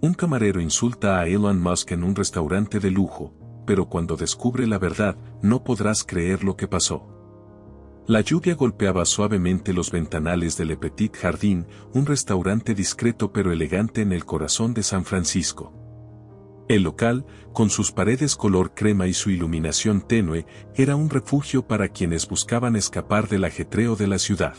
Un camarero insulta a Elon Musk en un restaurante de lujo, pero cuando descubre la verdad, no podrás creer lo que pasó. La lluvia golpeaba suavemente los ventanales de Le Petit Jardin, un restaurante discreto pero elegante en el corazón de San Francisco. El local, con sus paredes color crema y su iluminación tenue, era un refugio para quienes buscaban escapar del ajetreo de la ciudad.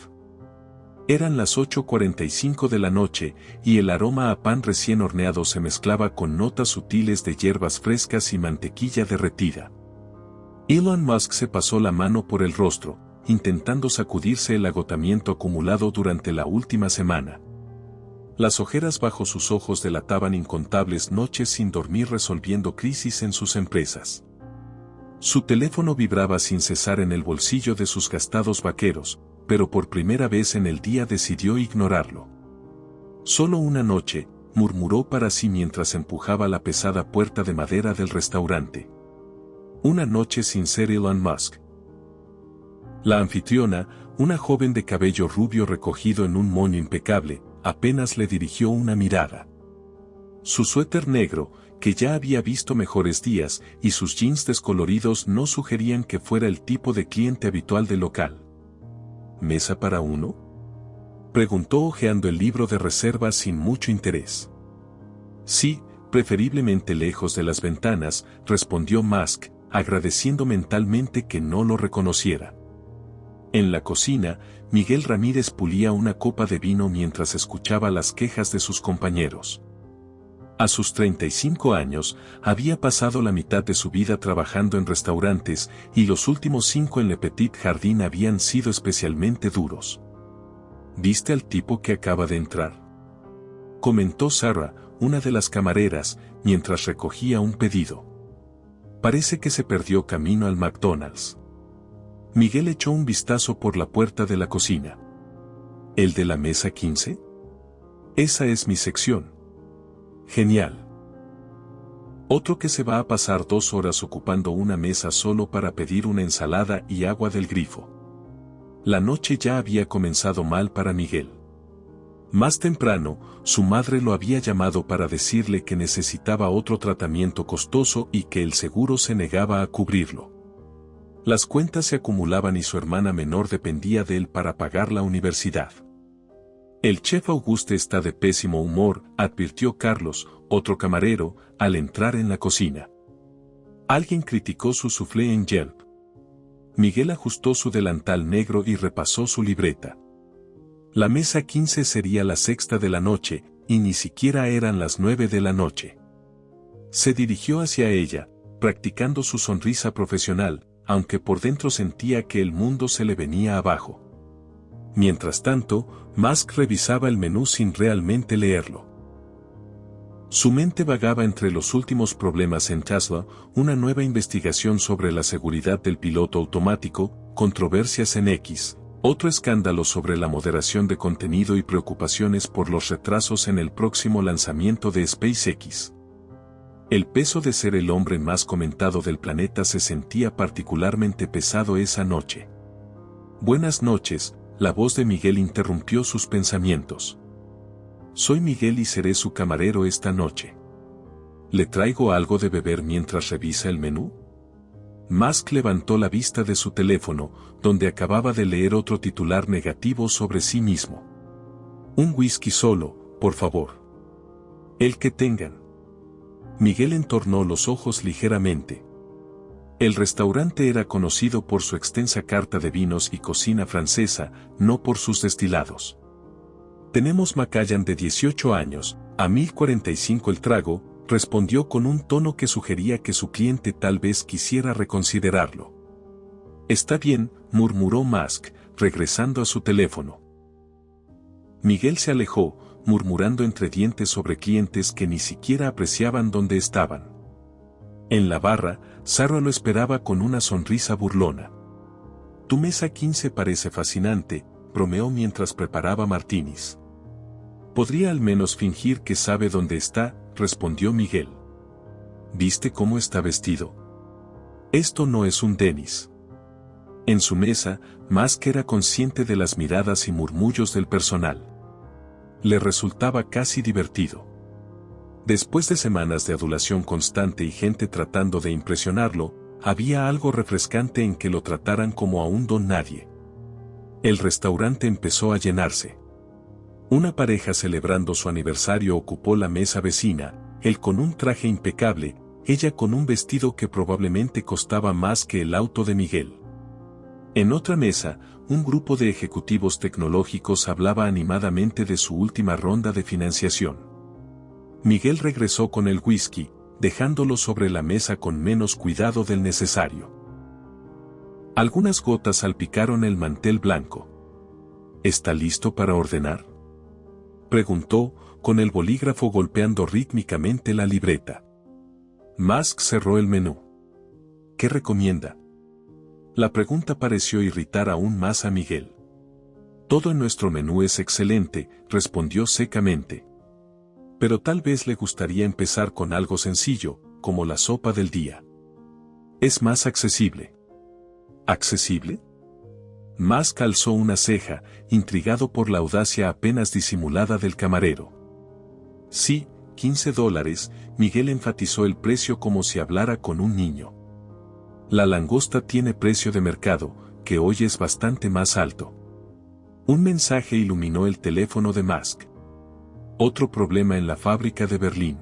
Eran las 8:45 de la noche, y el aroma a pan recién horneado se mezclaba con notas sutiles de hierbas frescas y mantequilla derretida. Elon Musk se pasó la mano por el rostro, intentando sacudirse el agotamiento acumulado durante la última semana. Las ojeras bajo sus ojos delataban incontables noches sin dormir resolviendo crisis en sus empresas. Su teléfono vibraba sin cesar en el bolsillo de sus gastados vaqueros, pero por primera vez en el día decidió ignorarlo. Solo una noche, murmuró para sí mientras empujaba la pesada puerta de madera del restaurante. Una noche sin ser Elon Musk. La anfitriona, una joven de cabello rubio recogido en un moño impecable, apenas le dirigió una mirada. Su suéter negro, que ya había visto mejores días, y sus jeans descoloridos no sugerían que fuera el tipo de cliente habitual del local. ¿Mesa para uno?, preguntó hojeando el libro de reservas sin mucho interés. Sí, preferiblemente lejos de las ventanas, respondió Musk, agradeciendo mentalmente que no lo reconociera. En la cocina, Miguel Ramírez pulía una copa de vino mientras escuchaba las quejas de sus compañeros. A sus 35 años, había pasado la mitad de su vida trabajando en restaurantes, y los últimos 5 en Le Petit Jardin habían sido especialmente duros. ¿Viste al tipo que acaba de entrar?, comentó Sarah, una de las camareras, mientras recogía un pedido. Parece que se perdió camino al McDonald's. Miguel echó un vistazo por la puerta de la cocina. ¿El de la mesa 15? Esa es mi sección. Genial. Otro que se va a pasar 2 horas ocupando una mesa solo para pedir una ensalada y agua del grifo. La noche ya había comenzado mal para Miguel. Más temprano, su madre lo había llamado para decirle que necesitaba otro tratamiento costoso y que el seguro se negaba a cubrirlo. Las cuentas se acumulaban y su hermana menor dependía de él para pagar la universidad. El chef Auguste está de pésimo humor, advirtió Carlos, otro camarero, al entrar en la cocina. Alguien criticó su soufflé en Yelp. Miguel ajustó su delantal negro y repasó su libreta. La mesa 15 sería la sexta de la noche, y ni siquiera eran las 9 de la noche. Se dirigió hacia ella, practicando su sonrisa profesional, aunque por dentro sentía que el mundo se le venía abajo. Mientras tanto, Musk revisaba el menú sin realmente leerlo. Su mente vagaba entre los últimos problemas en Tesla, una nueva investigación sobre la seguridad del piloto automático, controversias en X, otro escándalo sobre la moderación de contenido y preocupaciones por los retrasos en el próximo lanzamiento de SpaceX. El peso de ser el hombre más comentado del planeta se sentía particularmente pesado esa noche. Buenas noches, la voz de Miguel interrumpió sus pensamientos. Soy Miguel y seré su camarero esta noche. ¿Le traigo algo de beber mientras revisa el menú? Musk levantó la vista de su teléfono, donde acababa de leer otro titular negativo sobre sí mismo. Un whisky solo, por favor. El que tengan. Miguel entornó los ojos ligeramente. El restaurante era conocido por su extensa carta de vinos y cocina francesa, no por sus destilados. Tenemos Macallan de 18 años, a 1045 el trago, respondió con un tono que sugería que su cliente tal vez quisiera reconsiderarlo. Está bien, murmuró Musk, regresando a su teléfono. Miguel se alejó, murmurando entre dientes sobre clientes que ni siquiera apreciaban dónde estaban. En la barra, Sarah lo esperaba con una sonrisa burlona. Tu mesa 15 parece fascinante, bromeó mientras preparaba martinis. Podría al menos fingir que sabe dónde está, respondió Miguel. ¿Viste cómo está vestido? Esto no es un Dennis. En su mesa, Musk era consciente de las miradas y murmullos del personal. Le resultaba casi divertido. Después de semanas de adulación constante y gente tratando de impresionarlo, había algo refrescante en que lo trataran como a un don nadie. El restaurante empezó a llenarse. Una pareja celebrando su aniversario ocupó la mesa vecina, él con un traje impecable, ella con un vestido que probablemente costaba más que el auto de Miguel. En otra mesa, un grupo de ejecutivos tecnológicos hablaba animadamente de su última ronda de financiación. Miguel regresó con el whisky, dejándolo sobre la mesa con menos cuidado del necesario. Algunas gotas salpicaron el mantel blanco. ¿Está listo para ordenar?, preguntó, con el bolígrafo golpeando rítmicamente la libreta. Musk cerró el menú. ¿Qué recomienda? La pregunta pareció irritar aún más a Miguel. Todo en nuestro menú es excelente, respondió secamente. Pero tal vez le gustaría empezar con algo sencillo, como la sopa del día. Es más accesible. ¿Accesible? Musk alzó una ceja, intrigado por la audacia apenas disimulada del camarero. Sí, $15, Miguel enfatizó el precio como si hablara con un niño. La langosta tiene precio de mercado, que hoy es bastante más alto. Un mensaje iluminó el teléfono de Musk. Otro problema en la fábrica de Berlín.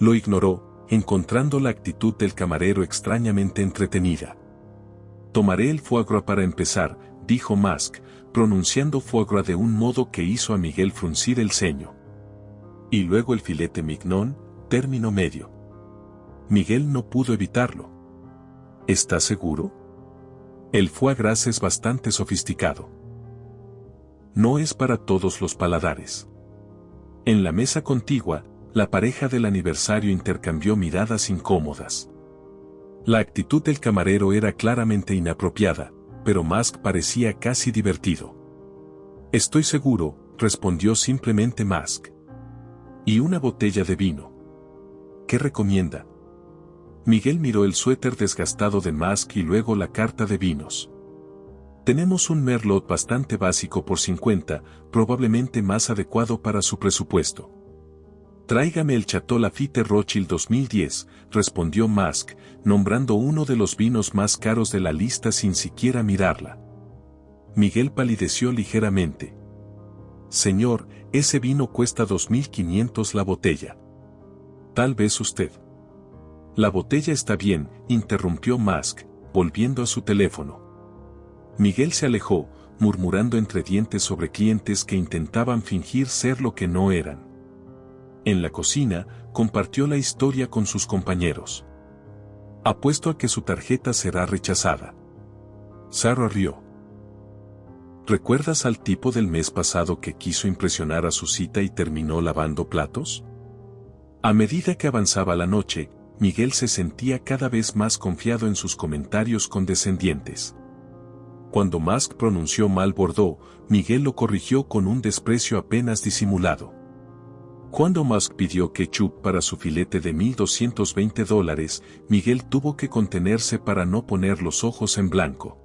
Lo ignoró, encontrando la actitud del camarero extrañamente entretenida. Tomaré el foie gras para empezar, dijo Musk, pronunciando foie gras de un modo que hizo a Miguel fruncir el ceño. Y luego el filete mignon, término medio. Miguel no pudo evitarlo. ¿Estás seguro? El foie gras es bastante sofisticado. No es para todos los paladares. En la mesa contigua, la pareja del aniversario intercambió miradas incómodas. La actitud del camarero era claramente inapropiada, pero Musk parecía casi divertido. Estoy seguro, respondió simplemente Musk. Y una botella de vino. ¿Qué recomienda? Miguel miró el suéter desgastado de Musk y luego la carta de vinos. Tenemos un Merlot bastante básico por 50, probablemente más adecuado para su presupuesto. Tráigame el Chateau Lafite Rothschild 2010, respondió Musk, nombrando uno de los vinos más caros de la lista sin siquiera mirarla. Miguel palideció ligeramente. Señor, ese vino cuesta 2.500 la botella. Tal vez usted. La botella está bien, interrumpió Musk, volviendo a su teléfono. Miguel se alejó, murmurando entre dientes sobre clientes que intentaban fingir ser lo que no eran. En la cocina, compartió la historia con sus compañeros. Apuesto a que su tarjeta será rechazada. Sarah rió. ¿Recuerdas al tipo del mes pasado que quiso impresionar a su cita y terminó lavando platos? A medida que avanzaba la noche, Miguel se sentía cada vez más confiado en sus comentarios condescendientes. Cuando Musk pronunció mal Bordeaux, Miguel lo corrigió con un desprecio apenas disimulado. Cuando Musk pidió ketchup para su filete de $1.220, Miguel tuvo que contenerse para no poner los ojos en blanco.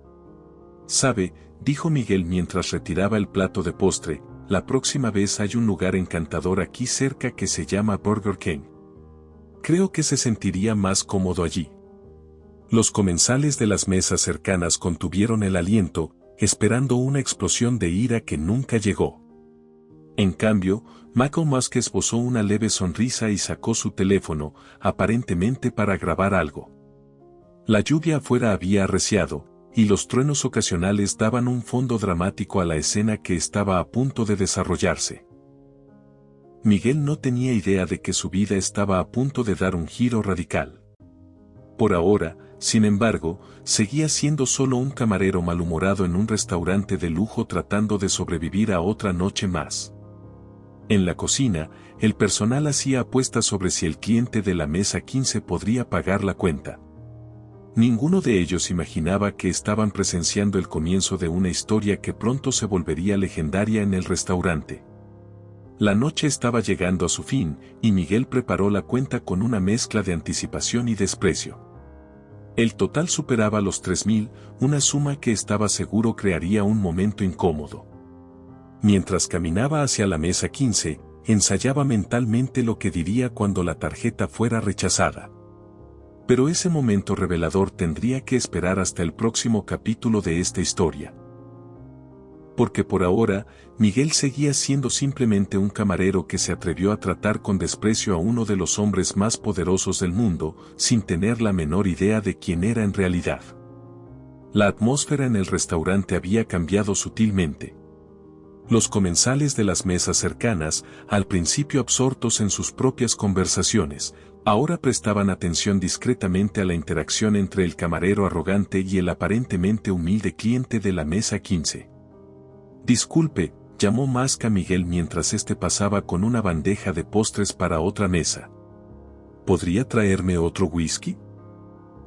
«Sabe», dijo Miguel mientras retiraba el plato de postre, «la próxima vez hay un lugar encantador aquí cerca que se llama Burger King. Creo que se sentiría más cómodo allí». Los comensales de las mesas cercanas contuvieron el aliento, esperando una explosión de ira que nunca llegó. En cambio, Michael Musk esbozó una leve sonrisa y sacó su teléfono, aparentemente para grabar algo. La lluvia afuera había arreciado, y los truenos ocasionales daban un fondo dramático a la escena que estaba a punto de desarrollarse. Miguel no tenía idea de que su vida estaba a punto de dar un giro radical. Por ahora, sin embargo, seguía siendo solo un camarero malhumorado en un restaurante de lujo tratando de sobrevivir a otra noche más. En la cocina, el personal hacía apuestas sobre si el cliente de la mesa 15 podría pagar la cuenta. Ninguno de ellos imaginaba que estaban presenciando el comienzo de una historia que pronto se volvería legendaria en el restaurante. La noche estaba llegando a su fin, y Miguel preparó la cuenta con una mezcla de anticipación y desprecio. El total superaba los 3.000, una suma que estaba seguro crearía un momento incómodo. Mientras caminaba hacia la mesa 15, ensayaba mentalmente lo que diría cuando la tarjeta fuera rechazada. Pero ese momento revelador tendría que esperar hasta el próximo capítulo de esta historia. Porque por ahora, Miguel seguía siendo simplemente un camarero que se atrevió a tratar con desprecio a uno de los hombres más poderosos del mundo, sin tener la menor idea de quién era en realidad. La atmósfera en el restaurante había cambiado sutilmente. Los comensales de las mesas cercanas, al principio absortos en sus propias conversaciones, ahora prestaban atención discretamente a la interacción entre el camarero arrogante y el aparentemente humilde cliente de la mesa 15. Disculpe, llamó Musk a Miguel mientras éste pasaba con una bandeja de postres para otra mesa. ¿Podría traerme otro whisky?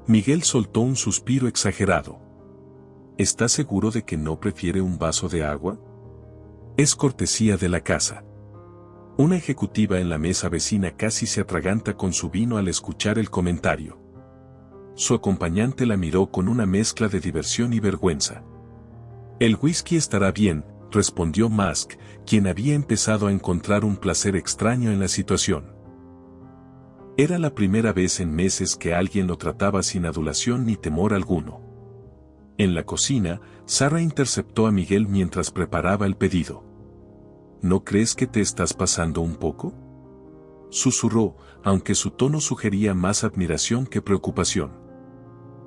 Miguel soltó un suspiro exagerado. ¿Está seguro de que no prefiere un vaso de agua? Es cortesía de la casa. Una ejecutiva en la mesa vecina casi se atraganta con su vino al escuchar el comentario. Su acompañante la miró con una mezcla de diversión y vergüenza. El whisky estará bien, respondió Musk, quien había empezado a encontrar un placer extraño en la situación. Era la primera vez en meses que alguien lo trataba sin adulación ni temor alguno. En la cocina, Sarah interceptó a Miguel mientras preparaba el pedido. ¿No crees que te estás pasando un poco?, susurró, aunque su tono sugería más admiración que preocupación.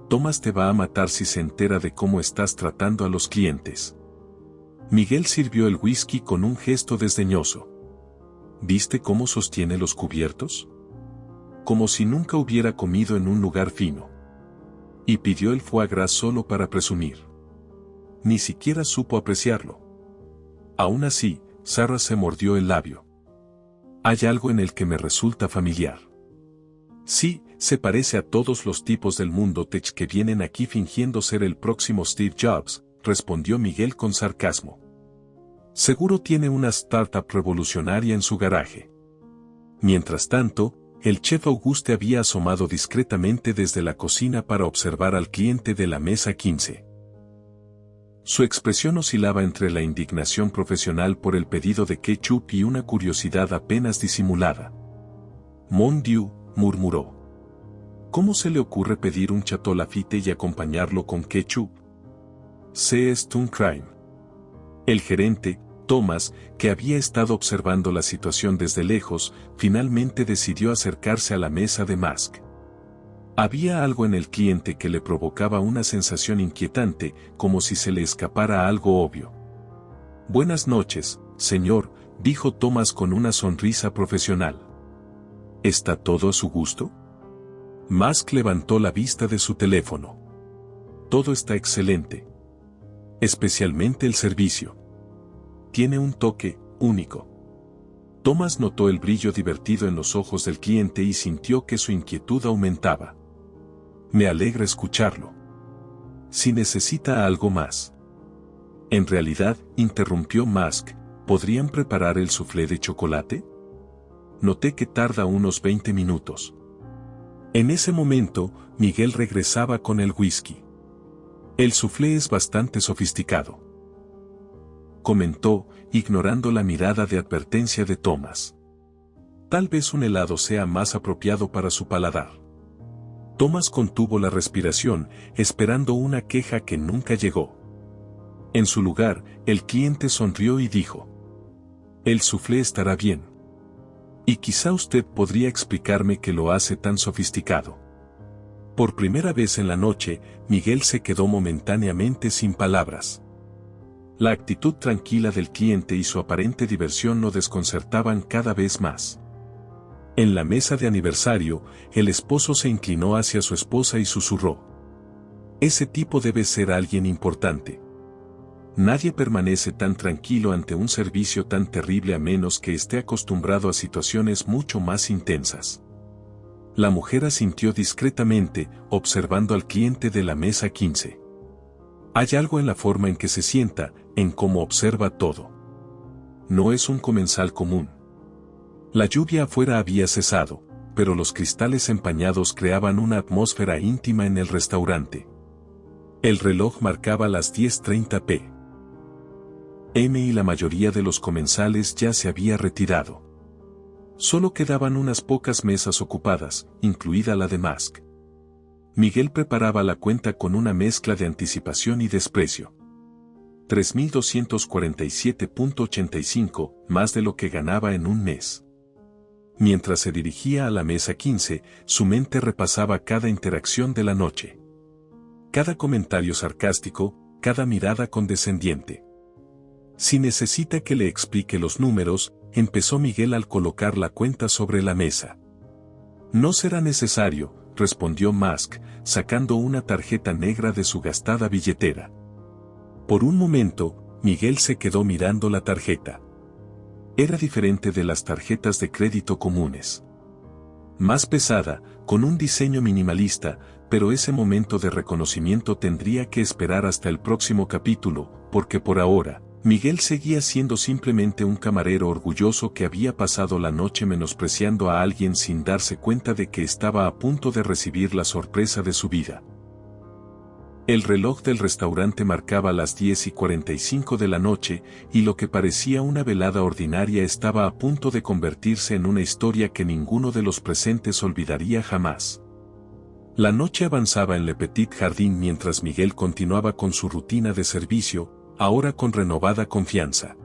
Thomas te va a matar si se entera de cómo estás tratando a los clientes. Miguel sirvió el whisky con un gesto desdeñoso. ¿Viste cómo sostiene los cubiertos? Como si nunca hubiera comido en un lugar fino. Y pidió el foie gras solo para presumir. Ni siquiera supo apreciarlo. Aún así, Sarah se mordió el labio. Hay algo en el que me resulta familiar. Sí, se parece a todos los tipos del mundo tech que vienen aquí fingiendo ser el próximo Steve Jobs, respondió Miguel con sarcasmo. Seguro tiene una startup revolucionaria en su garaje. Mientras tanto, el chef Auguste había asomado discretamente desde la cocina para observar al cliente de la mesa 15. Su expresión oscilaba entre la indignación profesional por el pedido de ketchup y una curiosidad apenas disimulada. Mon Dieu, murmuró. ¿Cómo se le ocurre pedir un Chateau Lafite y acompañarlo con ketchup? C'est un crime. El gerente, Thomas, que había estado observando la situación desde lejos, finalmente decidió acercarse a la mesa de Musk. Había algo en el cliente que le provocaba una sensación inquietante, como si se le escapara algo obvio. Buenas noches, señor, dijo Thomas con una sonrisa profesional. ¿Está todo a su gusto? Musk levantó la vista de su teléfono. Todo está excelente. Especialmente el servicio. Tiene un toque único. Thomas notó el brillo divertido en los ojos del cliente y sintió que su inquietud aumentaba. Me alegra escucharlo. Si necesita algo más. En realidad, interrumpió Musk, ¿podrían preparar el soufflé de chocolate? Noté que tarda unos 20 minutos. En ese momento, Miguel regresaba con el whisky. El soufflé es bastante sofisticado, comentó, ignorando la mirada de advertencia de Thomas. Tal vez un helado sea más apropiado para su paladar. Thomas contuvo la respiración, esperando una queja que nunca llegó. En su lugar, el cliente sonrió y dijo: el soufflé estará bien. Y quizá usted podría explicarme qué lo hace tan sofisticado. Por primera vez en la noche, Miguel se quedó momentáneamente sin palabras. La actitud tranquila del cliente y su aparente diversión lo desconcertaban cada vez más. En la mesa de aniversario, el esposo se inclinó hacia su esposa y susurró: ese tipo debe ser alguien importante. Nadie permanece tan tranquilo ante un servicio tan terrible a menos que esté acostumbrado a situaciones mucho más intensas. La mujer asintió discretamente, observando al cliente de la mesa 15. Hay algo en la forma en que se sienta, en cómo observa todo. No es un comensal común. La lluvia afuera había cesado, pero los cristales empañados creaban una atmósfera íntima en el restaurante. El reloj marcaba las 10:30 p.m. y la mayoría de los comensales ya se había retirado. Solo quedaban unas pocas mesas ocupadas, incluida la de Musk. Miguel preparaba la cuenta con una mezcla de anticipación y desprecio. 3.247.85, más de lo que ganaba en un mes. Mientras se dirigía a la mesa 15, su mente repasaba cada interacción de la noche. Cada comentario sarcástico, cada mirada condescendiente. Si necesita que le explique los números, empezó Miguel al colocar la cuenta sobre la mesa. No será necesario, respondió Musk, sacando una tarjeta negra de su gastada billetera. Por un momento, Miguel se quedó mirando la tarjeta. Era diferente de las tarjetas de crédito comunes. Más pesada, con un diseño minimalista, pero ese momento de reconocimiento tendría que esperar hasta el próximo capítulo, porque por ahora, Miguel seguía siendo simplemente un camarero orgulloso que había pasado la noche menospreciando a alguien sin darse cuenta de que estaba a punto de recibir la sorpresa de su vida. El reloj del restaurante marcaba las 10:45 de la noche, y lo que parecía una velada ordinaria estaba a punto de convertirse en una historia que ninguno de los presentes olvidaría jamás. La noche avanzaba en Le Petit Jardin mientras Miguel continuaba con su rutina de servicio, ahora con renovada confianza.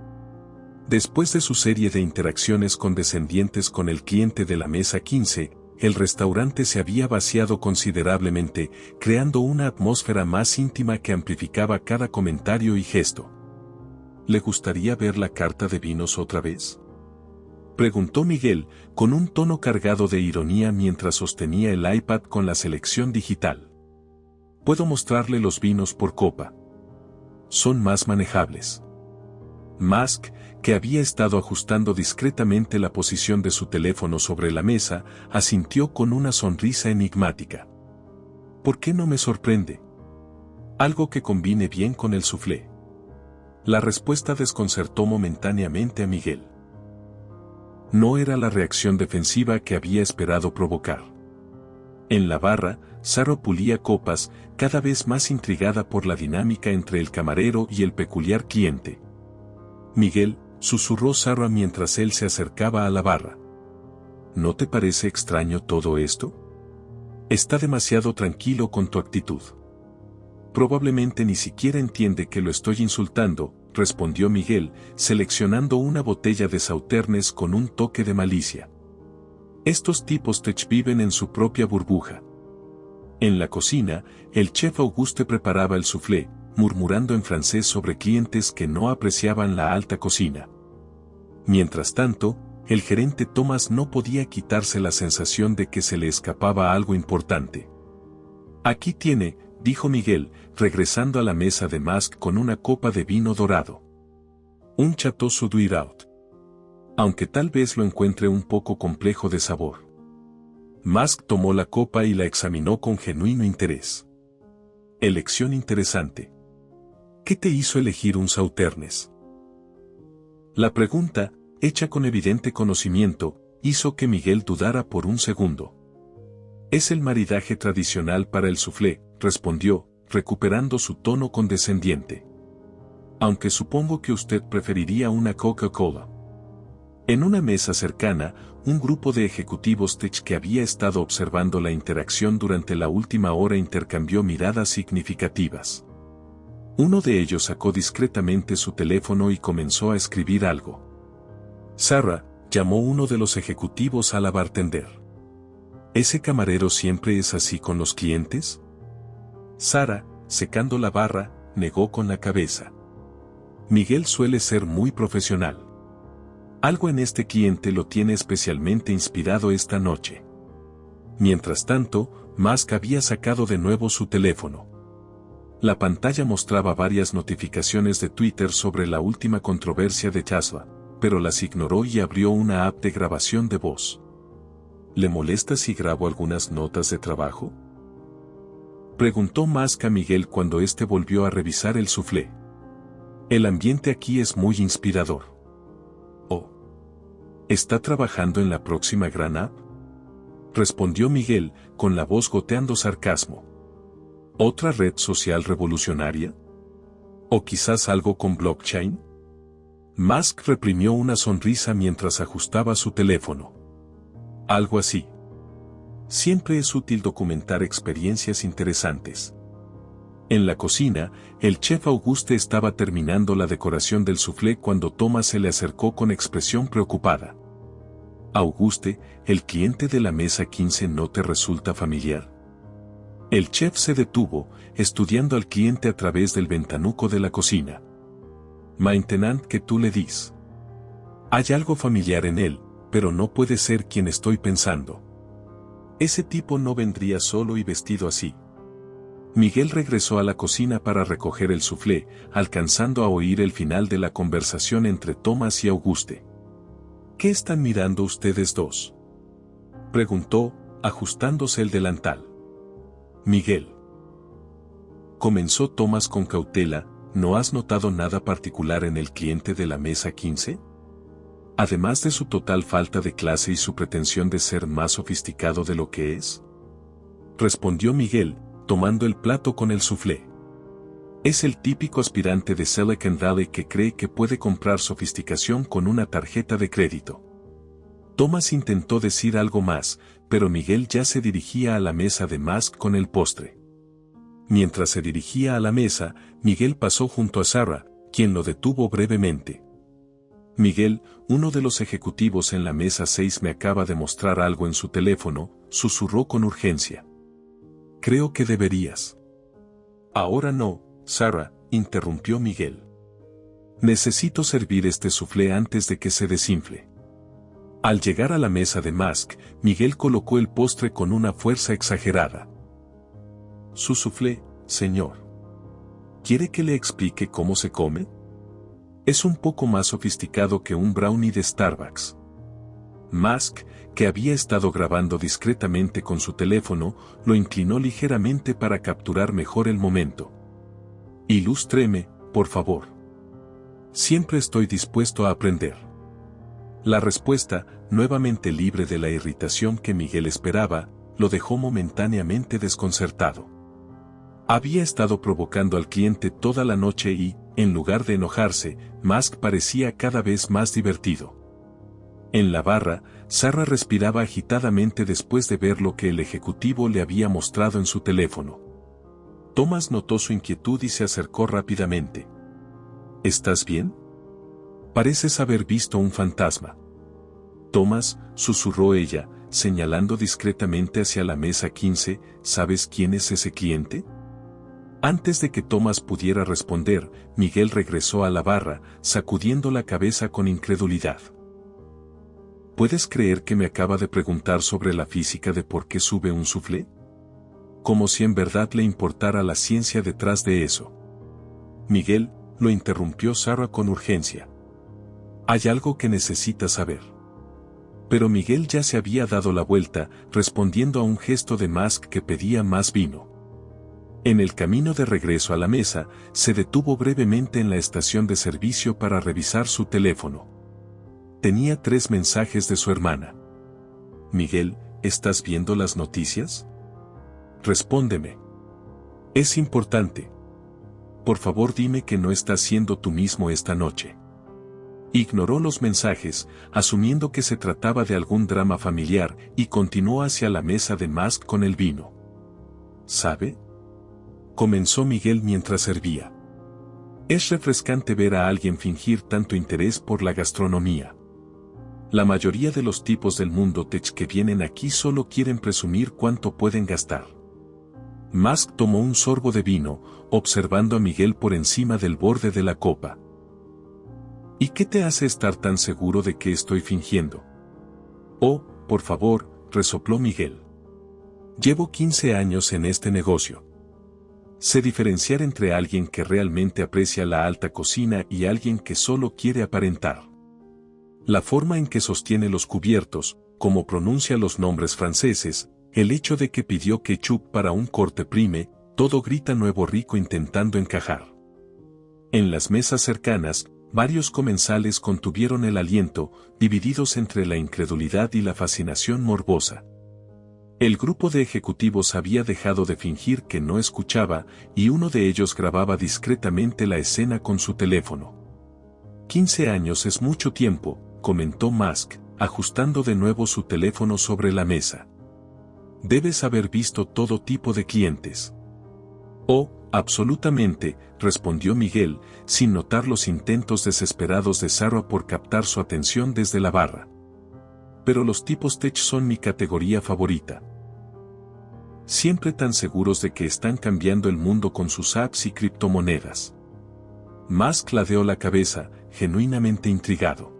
Después de su serie de interacciones condescendientes con el cliente de la mesa 15, el restaurante se había vaciado considerablemente, creando una atmósfera más íntima que amplificaba cada comentario y gesto. ¿Le gustaría ver la carta de vinos otra vez?, preguntó Miguel, con un tono cargado de ironía mientras sostenía el iPad con la selección digital. Puedo mostrarle los vinos por copa. Son más manejables. Musk, que había estado ajustando discretamente la posición de su teléfono sobre la mesa, asintió con una sonrisa enigmática. ¿Por qué no me sorprende? Algo que combine bien con el soufflé. La respuesta desconcertó momentáneamente a Miguel. No era la reacción defensiva que había esperado provocar. En la barra, Sarah pulía copas, cada vez más intrigada por la dinámica entre el camarero y el peculiar cliente. Miguel, susurró Sarah mientras él se acercaba a la barra. ¿No te parece extraño todo esto? Está demasiado tranquilo con tu actitud. Probablemente ni siquiera entiende que lo estoy insultando, respondió Miguel, seleccionando una botella de Sauternes con un toque de malicia. Estos tipos tech viven en su propia burbuja. En la cocina, el chef Auguste preparaba el soufflé, murmurando en francés sobre clientes que no apreciaban la alta cocina. Mientras tanto, el gerente Thomas no podía quitarse la sensación de que se le escapaba algo importante. Aquí tiene, dijo Miguel, regresando a la mesa de Musk con una copa de vino dorado. Un Chateau Sudiraut. Aunque tal vez lo encuentre un poco complejo de sabor. Musk tomó la copa y la examinó con genuino interés. Elección interesante. ¿Qué te hizo elegir un Sauternes? La pregunta, hecha con evidente conocimiento, hizo que Miguel dudara por un segundo. Es el maridaje tradicional para el soufflé, respondió, recuperando su tono condescendiente. Aunque supongo que usted preferiría una Coca-Cola. En una mesa cercana, un grupo de ejecutivos tech que había estado observando la interacción durante la última hora intercambió miradas significativas. Uno de ellos sacó discretamente su teléfono y comenzó a escribir algo. Sarah, llamó uno de los ejecutivos a la bartender. ¿Ese camarero siempre es así con los clientes? Sarah, secando la barra, negó con la cabeza. Miguel suele ser muy profesional. Algo en este cliente lo tiene especialmente inspirado esta noche. Mientras tanto, Musk había sacado de nuevo su teléfono. La pantalla mostraba varias notificaciones de Twitter sobre la última controversia de Tesla, pero las ignoró y abrió una app de grabación de voz. ¿Le molesta si grabo algunas notas de trabajo?, preguntó Musk a Miguel cuando éste volvió a revisar el soufflé. El ambiente aquí es muy inspirador. Oh. ¿Está trabajando en la próxima gran app?, respondió Miguel, con la voz goteando sarcasmo. ¿Otra red social revolucionaria? ¿O quizás algo con blockchain? Musk reprimió una sonrisa mientras ajustaba su teléfono. Algo así. Siempre es útil documentar experiencias interesantes. En la cocina, el chef Auguste estaba terminando la decoración del soufflé cuando Thomas se le acercó con expresión preocupada. Auguste, ¿el cliente de la mesa 15 no te resulta familiar? El chef se detuvo, estudiando al cliente a través del ventanuco de la cocina. Maintenant que tú le dis. Hay algo familiar en él, pero no puede ser quien estoy pensando. Ese tipo no vendría solo y vestido así. Miguel regresó a la cocina para recoger el soufflé, alcanzando a oír el final de la conversación entre Thomas y Auguste. ¿Qué están mirando ustedes dos?, preguntó, ajustándose el delantal. Miguel. Comenzó Thomas con cautela, ¿no has notado nada particular en el cliente de la mesa 15? Además de su total falta de clase y su pretensión de ser más sofisticado de lo que es. Respondió Miguel, tomando el plato con el soufflé. Es el típico aspirante de Silicon Valley que cree que puede comprar sofisticación con una tarjeta de crédito. Thomas intentó decir algo más, pero Miguel ya se dirigía a la mesa de Musk con el postre. Mientras se dirigía a la mesa, Miguel pasó junto a Sarah, quien lo detuvo brevemente. Miguel, uno de los ejecutivos en la mesa 6 me acaba de mostrar algo en su teléfono, susurró con urgencia. Creo que deberías. Ahora no, Sarah, interrumpió Miguel. Necesito servir este soufflé antes de que se desinfle. Al llegar a la mesa de Musk, Miguel colocó el postre con una fuerza exagerada. Su soufflé, señor. ¿Quiere que le explique cómo se come? Es un poco más sofisticado que un brownie de Starbucks. Musk, que había estado grabando discretamente con su teléfono, lo inclinó ligeramente para capturar mejor el momento. Ilústreme, por favor. Siempre estoy dispuesto a aprender. La respuesta, nuevamente libre de la irritación que Miguel esperaba, lo dejó momentáneamente desconcertado. Había estado provocando al cliente toda la noche y, en lugar de enojarse, Musk parecía cada vez más divertido. En la barra, Sarah respiraba agitadamente después de ver lo que el ejecutivo le había mostrado en su teléfono. Thomas notó su inquietud y se acercó rápidamente. ¿Estás bien? Pareces haber visto un fantasma. Thomas, susurró ella, señalando discretamente hacia la mesa 15, ¿sabes quién es ese cliente? Antes de que Thomas pudiera responder, Miguel regresó a la barra, sacudiendo la cabeza con incredulidad. ¿Puedes creer que me acaba de preguntar sobre la física de por qué sube un soufflé? Como si en verdad le importara la ciencia detrás de eso. Miguel, lo interrumpió Sarah con urgencia. Hay algo que necesitas saber. Pero Miguel ya se había dado la vuelta, respondiendo a un gesto de Musk que pedía más vino. En el camino de regreso a la mesa, se detuvo brevemente en la estación de servicio para revisar su teléfono. Tenía 3 mensajes de su hermana. Miguel, ¿estás viendo las noticias? Respóndeme. Es importante. Por favor dime que no estás siendo tú mismo esta noche. Ignoró los mensajes, asumiendo que se trataba de algún drama familiar, y continuó hacia la mesa de Musk con el vino. ¿Sabe? Comenzó Miguel mientras servía. Es refrescante ver a alguien fingir tanto interés por la gastronomía. La mayoría de los tipos del mundo tech que vienen aquí solo quieren presumir cuánto pueden gastar. Musk tomó un sorbo de vino, observando a Miguel por encima del borde de la copa. ¿Y qué te hace estar tan seguro de que estoy fingiendo? Oh, por favor, resopló Miguel. Llevo 15 años en este negocio. Sé diferenciar entre alguien que realmente aprecia la alta cocina y alguien que solo quiere aparentar. La forma en que sostiene los cubiertos, cómo pronuncia los nombres franceses, el hecho de que pidió ketchup para un corte prime, todo grita nuevo rico intentando encajar. En las mesas cercanas, varios comensales contuvieron el aliento, divididos entre la incredulidad y la fascinación morbosa. El grupo de ejecutivos había dejado de fingir que no escuchaba, y uno de ellos grababa discretamente la escena con su teléfono. 15 años es mucho tiempo, comentó Musk, ajustando de nuevo su teléfono sobre la mesa. Debes haber visto todo tipo de clientes. Oh, absolutamente, respondió Miguel, sin notar los intentos desesperados de Sarah por captar su atención desde la barra. Pero los tipos tech son mi categoría favorita. Siempre tan seguros de que están cambiando el mundo con sus apps y criptomonedas. Musk ladeó la cabeza, genuinamente intrigado.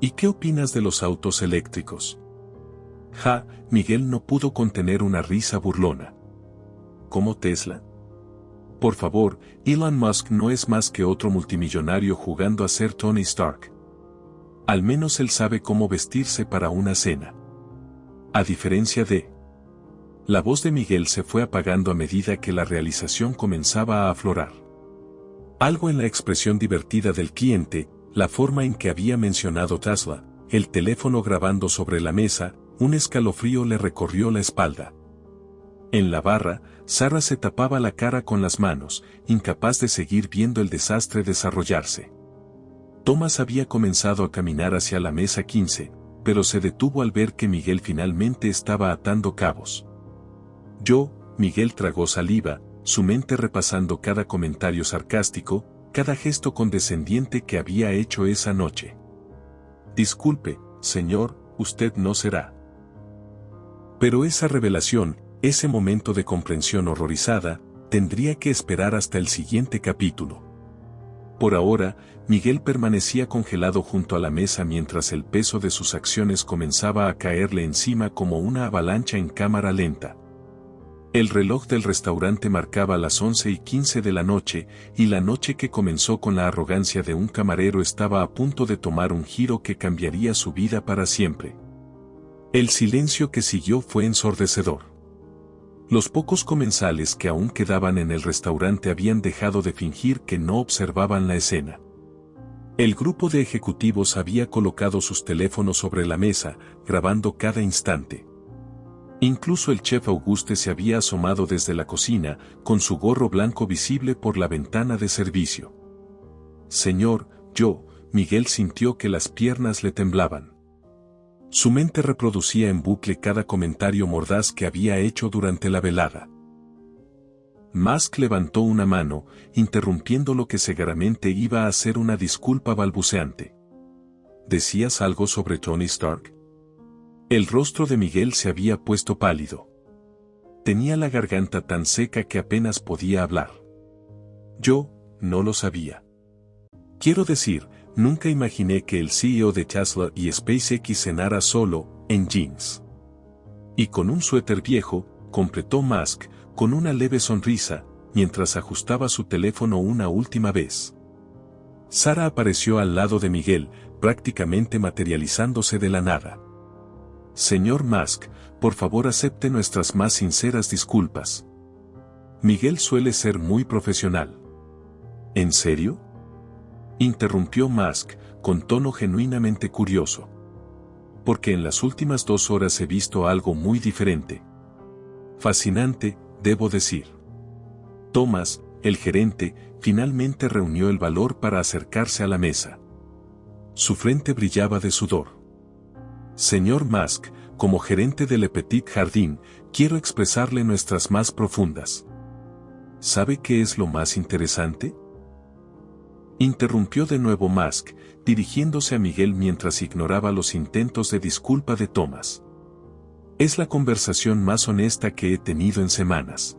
¿Y qué opinas de los autos eléctricos? Ja, Miguel no pudo contener una risa burlona. ¿Como Tesla? Por favor, Elon Musk no es más que otro multimillonario jugando a ser Tony Stark. Al menos él sabe cómo vestirse para una cena. A diferencia de... La voz de Miguel se fue apagando a medida que la realización comenzaba a aflorar. Algo en la expresión divertida del cliente, la forma en que había mencionado Tesla, el teléfono grabando sobre la mesa, un escalofrío le recorrió la espalda. En la barra, Sarah se tapaba la cara con las manos, incapaz de seguir viendo el desastre desarrollarse. Thomas había comenzado a caminar hacia la mesa 15, pero se detuvo al ver que Miguel finalmente estaba atando cabos. Miguel tragó saliva, su mente repasando cada comentario sarcástico, cada gesto condescendiente que había hecho esa noche. Disculpe, señor, usted no será. Pero esa revelación, ese momento de comprensión horrorizada, tendría que esperar hasta el siguiente capítulo. Por ahora, Miguel permanecía congelado junto a la mesa mientras el peso de sus acciones comenzaba a caerle encima como una avalancha en cámara lenta. El reloj del restaurante marcaba las 11:15 de la noche, y la noche que comenzó con la arrogancia de un camarero estaba a punto de tomar un giro que cambiaría su vida para siempre. El silencio que siguió fue ensordecedor. Los pocos comensales que aún quedaban en el restaurante habían dejado de fingir que no observaban la escena. El grupo de ejecutivos había colocado sus teléfonos sobre la mesa, grabando cada instante. Incluso el chef Auguste se había asomado desde la cocina, con su gorro blanco visible por la ventana de servicio. Señor, Miguel sintió que las piernas le temblaban. Su mente reproducía en bucle cada comentario mordaz que había hecho durante la velada. Musk levantó una mano, interrumpiendo lo que seguramente iba a ser una disculpa balbuceante. ¿Decías algo sobre Tony Stark? El rostro de Miguel se había puesto pálido. Tenía la garganta tan seca que apenas podía hablar. Yo, no lo sabía. Quiero decir, nunca imaginé que el CEO de Tesla y SpaceX cenara solo, en jeans. Y con un suéter viejo, completó Musk, con una leve sonrisa, mientras ajustaba su teléfono una última vez. Sarah apareció al lado de Miguel, prácticamente materializándose de la nada. Señor Musk, por favor acepte nuestras más sinceras disculpas. Miguel suele ser muy profesional. ¿En serio? Interrumpió Musk, con tono genuinamente curioso. Porque en las últimas 2 horas he visto algo muy diferente. Fascinante, debo decir. Thomas, el gerente, finalmente reunió el valor para acercarse a la mesa. Su frente brillaba de sudor. Señor Musk, como gerente de Le Petit Jardin, quiero expresarle nuestras más profundas. ¿Sabe qué es lo más interesante? Interrumpió de nuevo Musk, dirigiéndose a Miguel mientras ignoraba los intentos de disculpa de Thomas. Es la conversación más honesta que he tenido en semanas.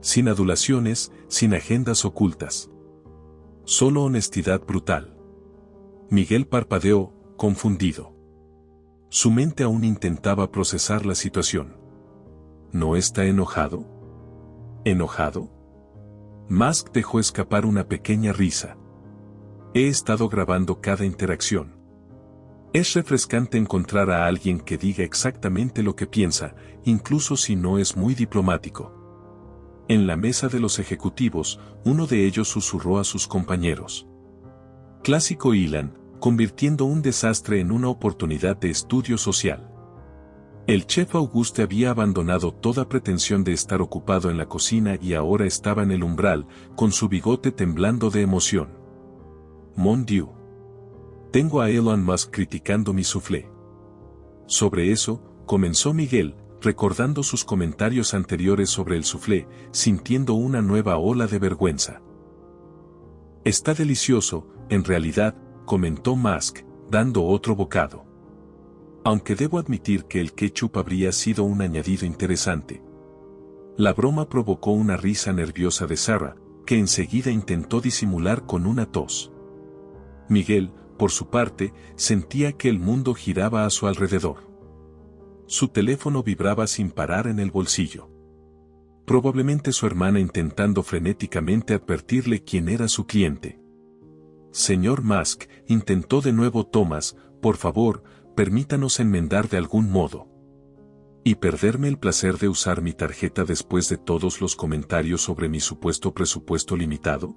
Sin adulaciones, sin agendas ocultas. Solo honestidad brutal. Miguel parpadeó, confundido. Su mente aún intentaba procesar la situación. ¿No está enojado? ¿Enojado? Musk dejó escapar una pequeña risa. He estado grabando cada interacción. Es refrescante encontrar a alguien que diga exactamente lo que piensa, incluso si no es muy diplomático. En la mesa de los ejecutivos, uno de ellos susurró a sus compañeros. Clásico Elon, convirtiendo un desastre en una oportunidad de estudio social. El chef Auguste había abandonado toda pretensión de estar ocupado en la cocina y ahora estaba en el umbral, con su bigote temblando de emoción. Mon Dieu. Tengo a Elon Musk criticando mi soufflé. Sobre eso, comenzó Miguel, recordando sus comentarios anteriores sobre el soufflé, sintiendo una nueva ola de vergüenza. Está delicioso, en realidad, comentó Musk, dando otro bocado. Aunque debo admitir que el ketchup habría sido un añadido interesante. La broma provocó una risa nerviosa de Sarah, que enseguida intentó disimular con una tos. Miguel, por su parte, sentía que el mundo giraba a su alrededor. Su teléfono vibraba sin parar en el bolsillo. Probablemente su hermana intentando frenéticamente advertirle quién era su cliente. Señor Musk, intentó de nuevo Thomas, por favor, permítanos enmendar de algún modo. ¿Y perderme el placer de usar mi tarjeta después de todos los comentarios sobre mi supuesto presupuesto limitado?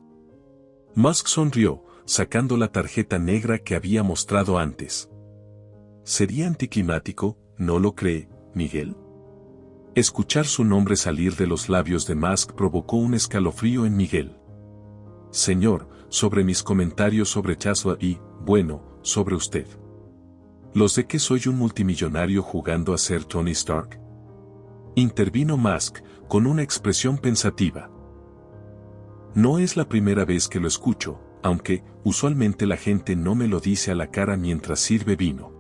Musk sonrió, sacando la tarjeta negra que había mostrado antes. ¿Sería anticlimático, no lo cree, Miguel? Escuchar su nombre salir de los labios de Musk provocó un escalofrío en Miguel. Señor, sobre mis comentarios sobre Tesla y, bueno, sobre usted. ¿Los de que soy un multimillonario jugando a ser Tony Stark? Intervino Musk, con una expresión pensativa. No es la primera vez que lo escucho, aunque, usualmente la gente no me lo dice a la cara mientras sirve vino.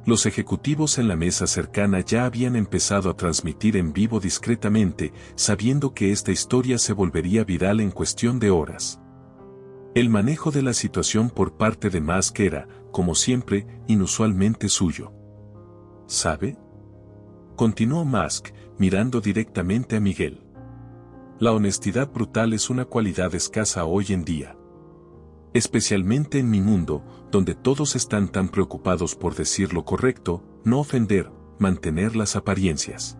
Los ejecutivos en la mesa cercana ya habían empezado a transmitir en vivo discretamente, sabiendo que esta historia se volvería viral en cuestión de horas. El manejo de la situación por parte de Musk era, como siempre, inusualmente suyo. ¿Sabe? Continuó Musk, mirando directamente a Miguel. La honestidad brutal es una cualidad escasa hoy en día. Especialmente en mi mundo, donde todos están tan preocupados por decir lo correcto, no ofender, mantener las apariencias.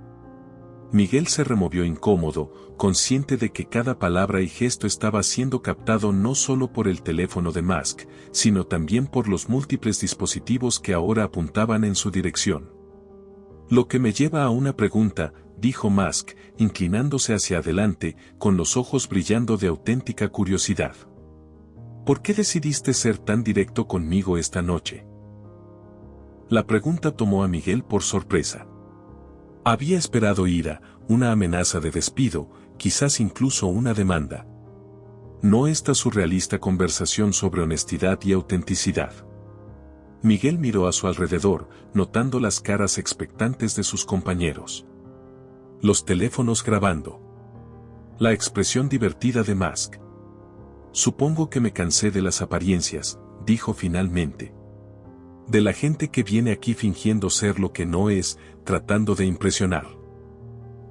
Miguel se removió incómodo, consciente de que cada palabra y gesto estaba siendo captado no solo por el teléfono de Musk, sino también por los múltiples dispositivos que ahora apuntaban en su dirección. Lo que me lleva a una pregunta, dijo Musk, inclinándose hacia adelante, con los ojos brillando de auténtica curiosidad. ¿Por qué decidiste ser tan directo conmigo esta noche? La pregunta tomó a Miguel por sorpresa. Había esperado ira, una amenaza de despido, quizás incluso una demanda. No esta surrealista conversación sobre honestidad y autenticidad. Miguel miró a su alrededor, notando las caras expectantes de sus compañeros. Los teléfonos grabando. La expresión divertida de Musk. Supongo que me cansé de las apariencias, dijo finalmente. De la gente que viene aquí fingiendo ser lo que no es, tratando de impresionar.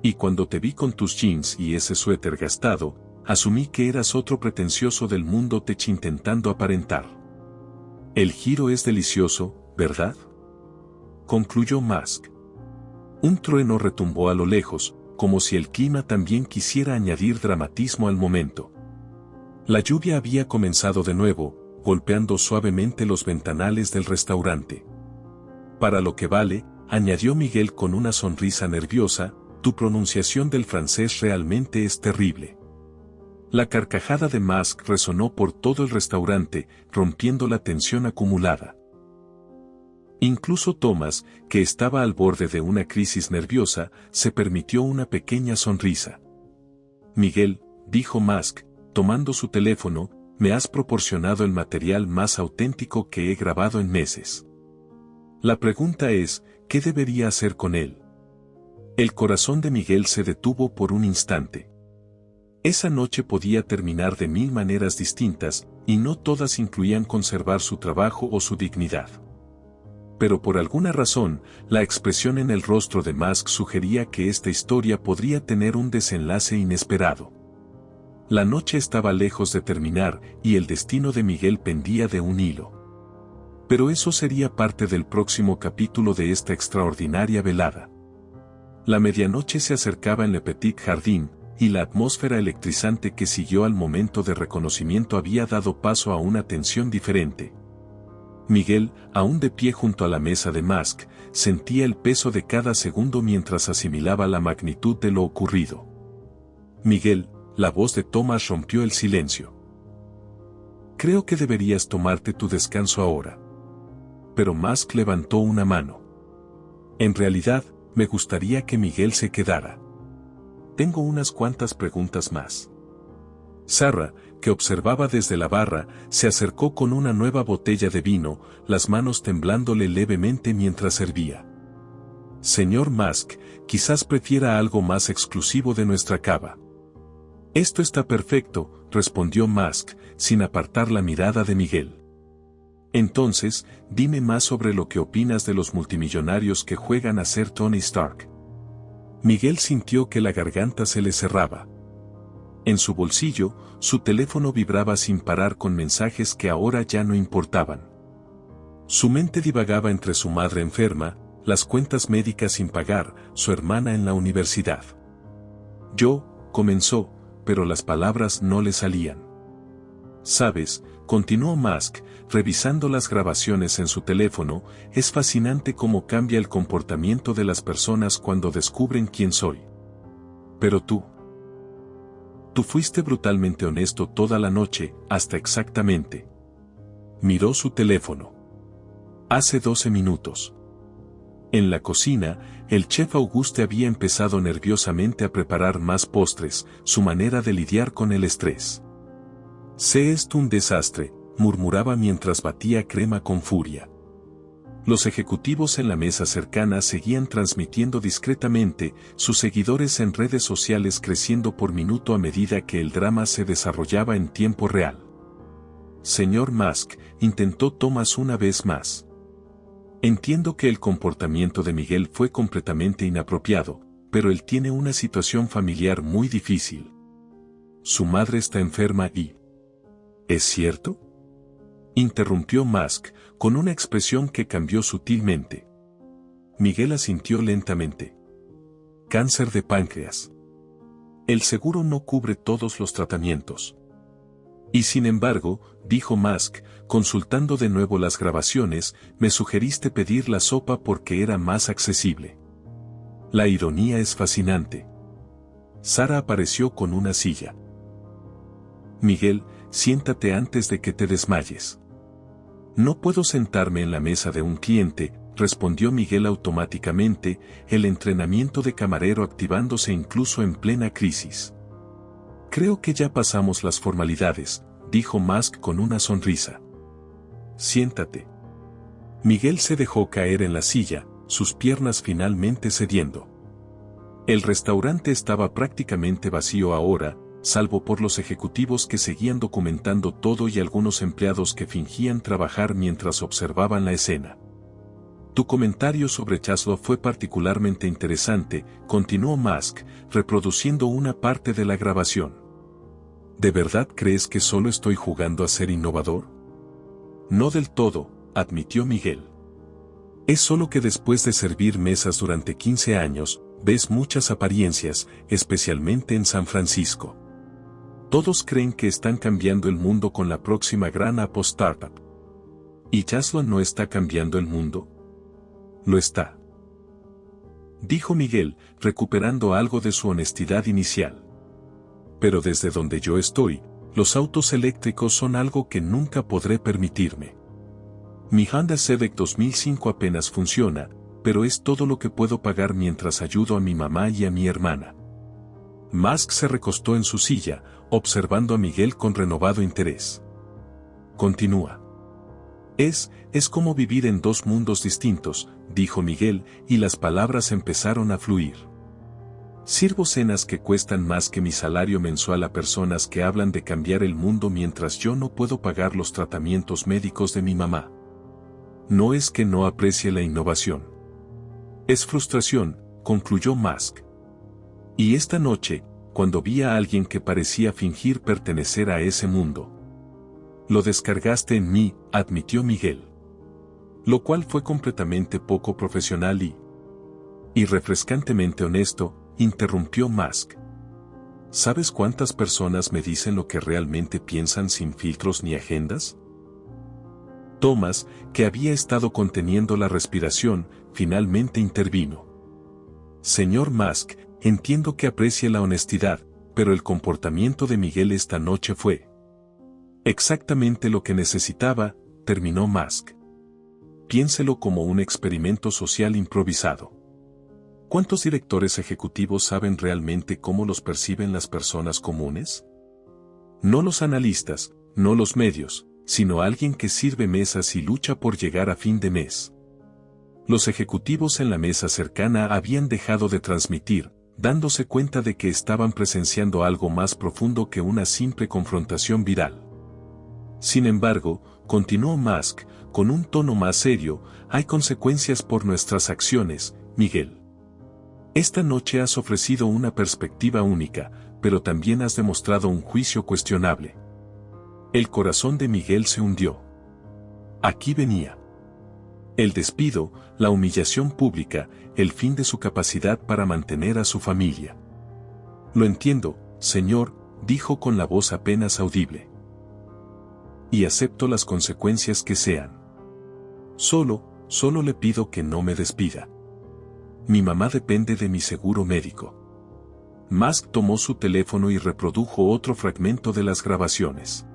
Y cuando te vi con tus jeans y ese suéter gastado, asumí que eras otro pretencioso del mundo tech intentando aparentar. El giro es delicioso, ¿verdad? Concluyó Musk. Un trueno retumbó a lo lejos, como si el clima también quisiera añadir dramatismo al momento. La lluvia había comenzado de nuevo, golpeando suavemente los ventanales del restaurante. Para lo que vale, añadió Miguel con una sonrisa nerviosa, tu pronunciación del francés realmente es terrible. La carcajada de Musk resonó por todo el restaurante, rompiendo la tensión acumulada. Incluso Thomas, que estaba al borde de una crisis nerviosa, se permitió una pequeña sonrisa. Miguel, dijo Musk, tomando su teléfono, me has proporcionado el material más auténtico que he grabado en meses. La pregunta es, ¿qué debería hacer con él? El corazón de Miguel se detuvo por un instante. Esa noche podía terminar de 1000 maneras distintas, y no todas incluían conservar su trabajo o su dignidad. Pero por alguna razón, la expresión en el rostro de Musk sugería que esta historia podría tener un desenlace inesperado. La noche estaba lejos de terminar y el destino de Miguel pendía de un hilo. Pero eso sería parte del próximo capítulo de esta extraordinaria velada. La medianoche se acercaba en Le Petit Jardin, y la atmósfera electrizante que siguió al momento de reconocimiento había dado paso a una tensión diferente. Miguel, aún de pie junto a la mesa de Musk, sentía el peso de cada segundo mientras asimilaba la magnitud de lo ocurrido. Miguel, la voz de Thomas rompió el silencio. Creo que deberías tomarte tu descanso ahora. pero Musk levantó una mano. En realidad, me gustaría que Miguel se quedara. Tengo unas cuantas preguntas más. Sarah, que observaba desde la barra, se acercó con una nueva botella de vino, las manos temblándole levemente mientras servía. Señor Musk, quizás prefiera algo más exclusivo de nuestra cava. Esto está perfecto, respondió Musk, sin apartar la mirada de Miguel. Entonces, dime más sobre lo que opinas de los multimillonarios que juegan a ser Tony Stark. Miguel sintió que la garganta se le cerraba. En su bolsillo, su teléfono vibraba sin parar con mensajes que ahora ya no importaban. Su mente divagaba entre su madre enferma, las cuentas médicas sin pagar, su hermana en la universidad. Comenzó, pero las palabras no le salían. ¿Sabes?, continuó Musk, revisando las grabaciones en su teléfono, es fascinante cómo cambia el comportamiento de las personas cuando descubren quién soy. Pero tú fuiste brutalmente honesto toda la noche, hasta exactamente. Miró su teléfono. Hace 12 minutos. En la cocina, el chef Auguste había empezado nerviosamente a preparar más postres, su manera de lidiar con el estrés. Esto un desastre, murmuraba mientras batía crema con furia. Los ejecutivos en la mesa cercana seguían transmitiendo discretamente, sus seguidores en redes sociales creciendo por minuto a medida que el drama se desarrollaba en tiempo real. Señor Musk, intentó Thomas una vez más. Entiendo que el comportamiento de Miguel fue completamente inapropiado, pero él tiene una situación familiar muy difícil. Su madre está enferma y... ¿Es cierto?, interrumpió Musk, con una expresión que cambió sutilmente. Miguel asintió lentamente. Cáncer de páncreas. El seguro no cubre todos los tratamientos. Y sin embargo, dijo Musk, consultando de nuevo las grabaciones, me sugeriste pedir la sopa porque era más accesible. La ironía es fascinante. Sarah apareció con una silla. Miguel, siéntate antes de que te desmayes. No puedo sentarme en la mesa de un cliente, respondió Miguel automáticamente, el entrenamiento de camarero activándose incluso en plena crisis. Creo que ya pasamos las formalidades, dijo Musk con una sonrisa. Siéntate. Miguel se dejó caer en la silla, sus piernas finalmente cediendo. El restaurante estaba prácticamente vacío ahora, salvo por los ejecutivos que seguían documentando todo y algunos empleados que fingían trabajar mientras observaban la escena. Tu comentario sobre Chaslo fue particularmente interesante, continuó Musk, reproduciendo una parte de la grabación. ¿De verdad crees que solo estoy jugando a ser innovador? No del todo, admitió Miguel. Es solo que después de servir mesas durante 15 años, ves muchas apariencias, especialmente en San Francisco. Todos creen que están cambiando el mundo con la próxima gran Apple Startup. ¿Y Chaslo no está cambiando el mundo? Lo está. Dijo Miguel, recuperando algo de su honestidad inicial. Pero desde donde yo estoy, los autos eléctricos son algo que nunca podré permitirme. Mi Honda Civic 2005 apenas funciona, pero es todo lo que puedo pagar mientras ayudo a mi mamá y a mi hermana. Musk se recostó en su silla, observando a Miguel con renovado interés. Continúa. Es como vivir en dos mundos distintos, dijo Miguel, y las palabras empezaron a fluir. Sirvo cenas que cuestan más que mi salario mensual a personas que hablan de cambiar el mundo mientras yo no puedo pagar los tratamientos médicos de mi mamá. No es que no aprecie la innovación. Es frustración, concluyó Musk. Y esta noche, cuando vi a alguien que parecía fingir pertenecer a ese mundo. Lo descargaste en mí, admitió Miguel. Lo cual fue completamente poco profesional y refrescantemente honesto, interrumpió Musk. ¿Sabes cuántas personas me dicen lo que realmente piensan sin filtros ni agendas? Thomas, que había estado conteniendo la respiración, finalmente intervino. Señor Musk, entiendo que aprecie la honestidad, pero el comportamiento de Miguel esta noche fue exactamente lo que necesitaba, terminó Musk. piénselo como un experimento social improvisado. ¿Cuántos directores ejecutivos saben realmente cómo los perciben las personas comunes? No los analistas, no los medios, sino alguien que sirve mesas y lucha por llegar a fin de mes. Los ejecutivos en la mesa cercana habían dejado de transmitir, dándose cuenta de que estaban presenciando algo más profundo que una simple confrontación viral. Sin embargo, continuó Musk, con un tono más serio, hay consecuencias por nuestras acciones, Miguel. Esta noche has ofrecido una perspectiva única, pero también has demostrado un juicio cuestionable. El corazón de Miguel se hundió. Aquí venía. El despido, la humillación pública, el fin de su capacidad para mantener a su familia. Lo entiendo, señor, dijo con la voz apenas audible. Y acepto las consecuencias que sean. Solo le pido que no me despida. Mi mamá depende de mi seguro médico. Musk tomó su teléfono y reprodujo otro fragmento de las grabaciones.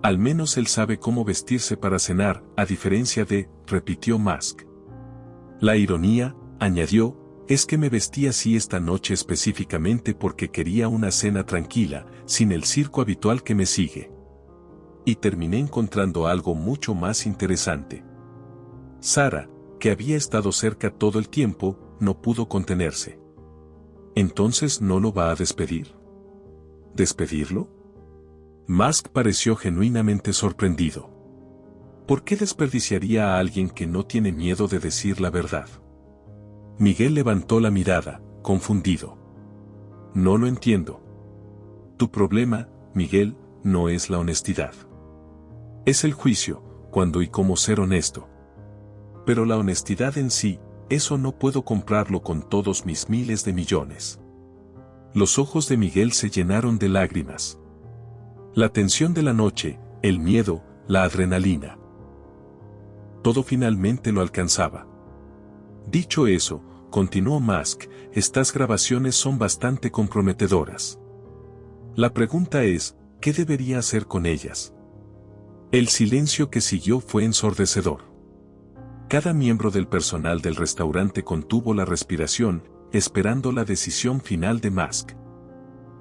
Al menos él sabe cómo vestirse para cenar, a diferencia de, repitió Musk. La ironía, añadió, es que me vestí así esta noche específicamente porque quería una cena tranquila, sin el circo habitual que me sigue. Y terminé encontrando algo mucho más interesante. Sara, que había estado cerca todo el tiempo, no pudo contenerse. ¿Entonces no lo va a despedir? ¿Despedirlo? Musk pareció genuinamente sorprendido. ¿Por qué desperdiciaría a alguien que no tiene miedo de decir la verdad? Miguel levantó la mirada, confundido. No lo entiendo. Tu problema, Miguel, no es la honestidad. Es el juicio, cuándo y cómo ser honesto. Pero la honestidad en sí, eso no puedo comprarlo con todos mis miles de millones. Los ojos de Miguel se llenaron de lágrimas. La tensión de la noche, el miedo, la adrenalina. Todo finalmente lo alcanzaba. Dicho eso, continuó Musk, estas grabaciones son bastante comprometedoras. La pregunta es, ¿qué debería hacer con ellas? El silencio que siguió fue ensordecedor. Cada miembro del personal del restaurante contuvo la respiración, esperando la decisión final de Musk.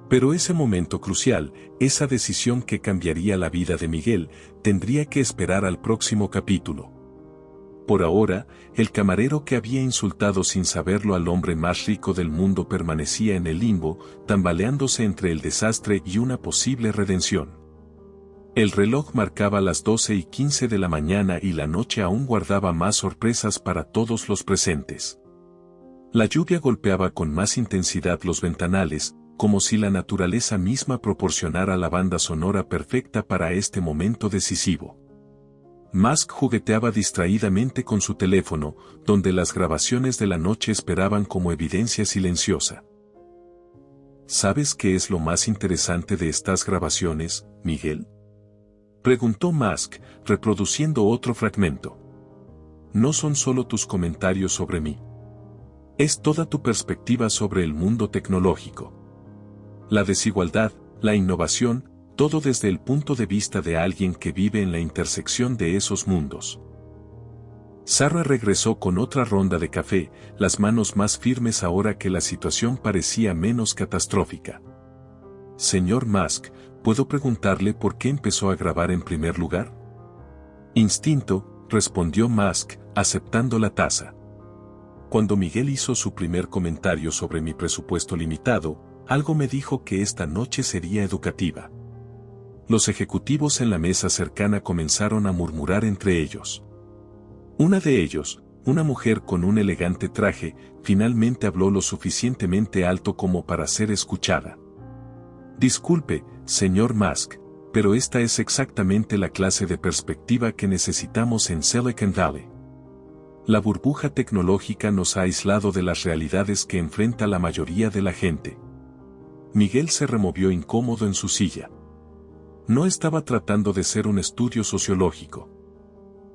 Pero ese momento crucial, esa decisión que cambiaría la vida de Miguel, tendría que esperar al próximo capítulo. Por ahora, el camarero que había insultado sin saberlo al hombre más rico del mundo permanecía en el limbo, tambaleándose entre el desastre y una posible redención. El reloj marcaba las 12:15 de la mañana y la noche aún guardaba más sorpresas para todos los presentes. La lluvia golpeaba con más intensidad los ventanales, como si la naturaleza misma proporcionara la banda sonora perfecta para este momento decisivo. Musk jugueteaba distraídamente con su teléfono, donde las grabaciones de la noche esperaban como evidencia silenciosa. ¿Sabes qué es lo más interesante de estas grabaciones, Miguel? Preguntó Musk, reproduciendo otro fragmento. No son solo tus comentarios sobre mí. Es toda tu perspectiva sobre el mundo tecnológico. La desigualdad, la innovación, todo desde el punto de vista de alguien que vive en la intersección de esos mundos. Sara regresó con otra ronda de café, las manos más firmes ahora que la situación parecía menos catastrófica. Señor Musk, ¿puedo preguntarle por qué empezó a grabar en primer lugar? Instinto, respondió Musk, aceptando la taza. Cuando Miguel hizo su primer comentario sobre mi presupuesto limitado, algo me dijo que esta noche sería educativa. Los ejecutivos en la mesa cercana comenzaron a murmurar entre ellos. Una de ellos, una mujer con un elegante traje, finalmente habló lo suficientemente alto como para ser escuchada. Disculpe, señor Musk, pero esta es exactamente la clase de perspectiva que necesitamos en Silicon Valley. La burbuja tecnológica nos ha aislado de las realidades que enfrenta la mayoría de la gente. Miguel se removió incómodo en su silla. No estaba tratando de ser un estudio sociológico.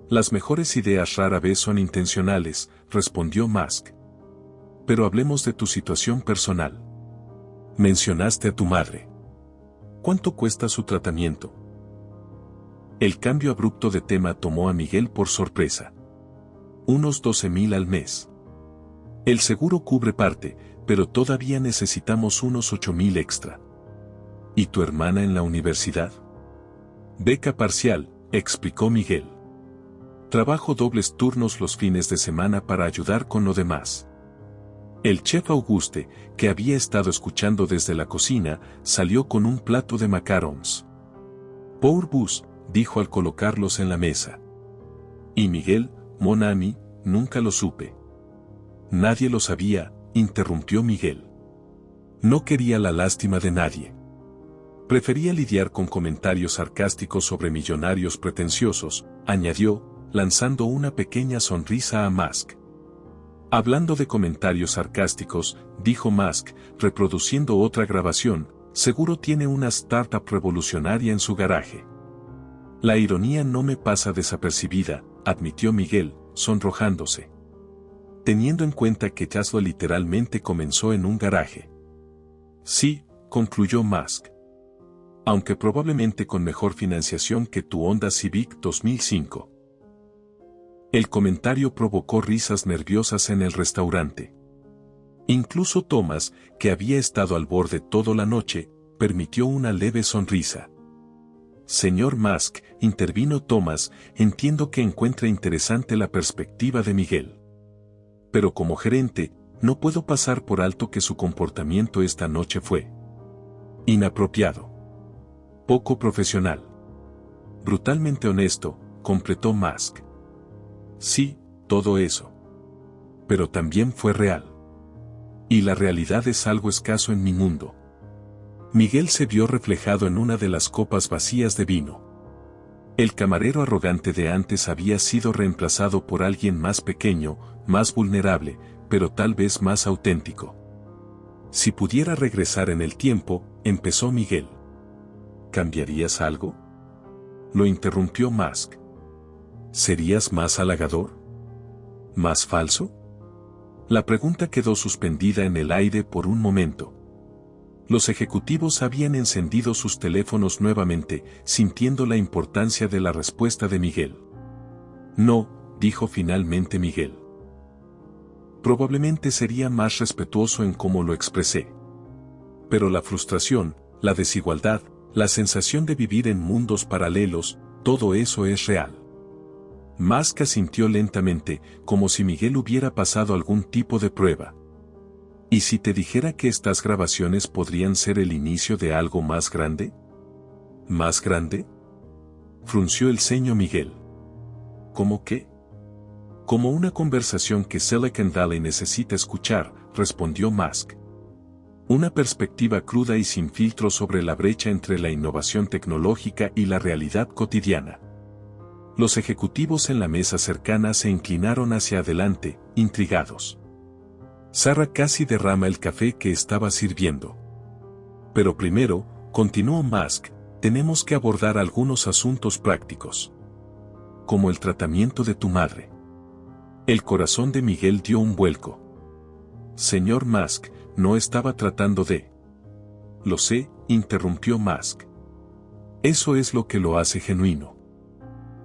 Las mejores ideas rara vez son intencionales, respondió Musk. Pero hablemos de tu situación personal. Mencionaste a tu madre. ¿Cuánto cuesta su tratamiento? El cambio abrupto de tema tomó a Miguel por sorpresa. Unos 12.000 al mes. El seguro cubre parte, pero todavía necesitamos unos 8.000 extra. ¿Y tu hermana en la universidad? Beca parcial, explicó Miguel. Trabajo dobles turnos los fines de semana para ayudar con lo demás. El chef Auguste, que había estado escuchando desde la cocina, salió con un plato de macarons. Pour bus, dijo al colocarlos en la mesa. Y Miguel, mon ami, nunca lo supe. Nadie lo sabía, interrumpió Miguel. No quería la lástima de nadie. Prefería lidiar con comentarios sarcásticos sobre millonarios pretenciosos, añadió, lanzando una pequeña sonrisa a Musk. Hablando de comentarios sarcásticos, dijo Musk, reproduciendo otra grabación, seguro tiene una startup revolucionaria en su garaje. La ironía no me pasa desapercibida, admitió Miguel, sonrojándose. Teniendo en cuenta que Tesla literalmente comenzó en un garaje. Sí, concluyó Musk. Aunque probablemente con mejor financiación que tu Honda Civic 2005. El comentario provocó risas nerviosas en el restaurante. Incluso Thomas, que había estado al borde toda la noche, permitió una leve sonrisa. Señor Musk, intervino Thomas, entiendo que encuentra interesante la perspectiva de Miguel. Pero como gerente, no puedo pasar por alto que su comportamiento esta noche fue inapropiado. Poco profesional. Brutalmente honesto, completó Musk. Sí, todo eso. Pero también fue real. Y la realidad es algo escaso en mi mundo. Miguel se vio reflejado en una de las copas vacías de vino. El camarero arrogante de antes había sido reemplazado por alguien más pequeño, más vulnerable, pero tal vez más auténtico. Si pudiera regresar en el tiempo, empezó Miguel. ¿Cambiarías algo? Lo interrumpió Musk. ¿Serías más halagador? ¿Más falso? La pregunta quedó suspendida en el aire por un momento. Los ejecutivos habían encendido sus teléfonos nuevamente, sintiendo la importancia de la respuesta de Miguel. No, dijo finalmente Miguel. Probablemente sería más respetuoso en cómo lo expresé. Pero la frustración, la desigualdad, la sensación de vivir en mundos paralelos, todo eso es real. Musk asintió lentamente, como si Miguel hubiera pasado algún tipo de prueba. ¿Y si te dijera que estas grabaciones podrían ser el inicio de algo más grande? ¿Más grande? Frunció el ceño Miguel. ¿Cómo qué? Como una conversación que Silicon Valley necesita escuchar, respondió Musk. Una perspectiva cruda y sin filtro sobre la brecha entre la innovación tecnológica y la realidad cotidiana. Los ejecutivos en la mesa cercana se inclinaron hacia adelante, intrigados. Sarah casi derrama el café que estaba sirviendo. Pero primero, continuó Musk, tenemos que abordar algunos asuntos prácticos. Como el tratamiento de tu madre. El corazón de Miguel dio un vuelco. Señor Musk, no estaba tratando de... Lo sé, interrumpió Musk. Eso es lo que lo hace genuino.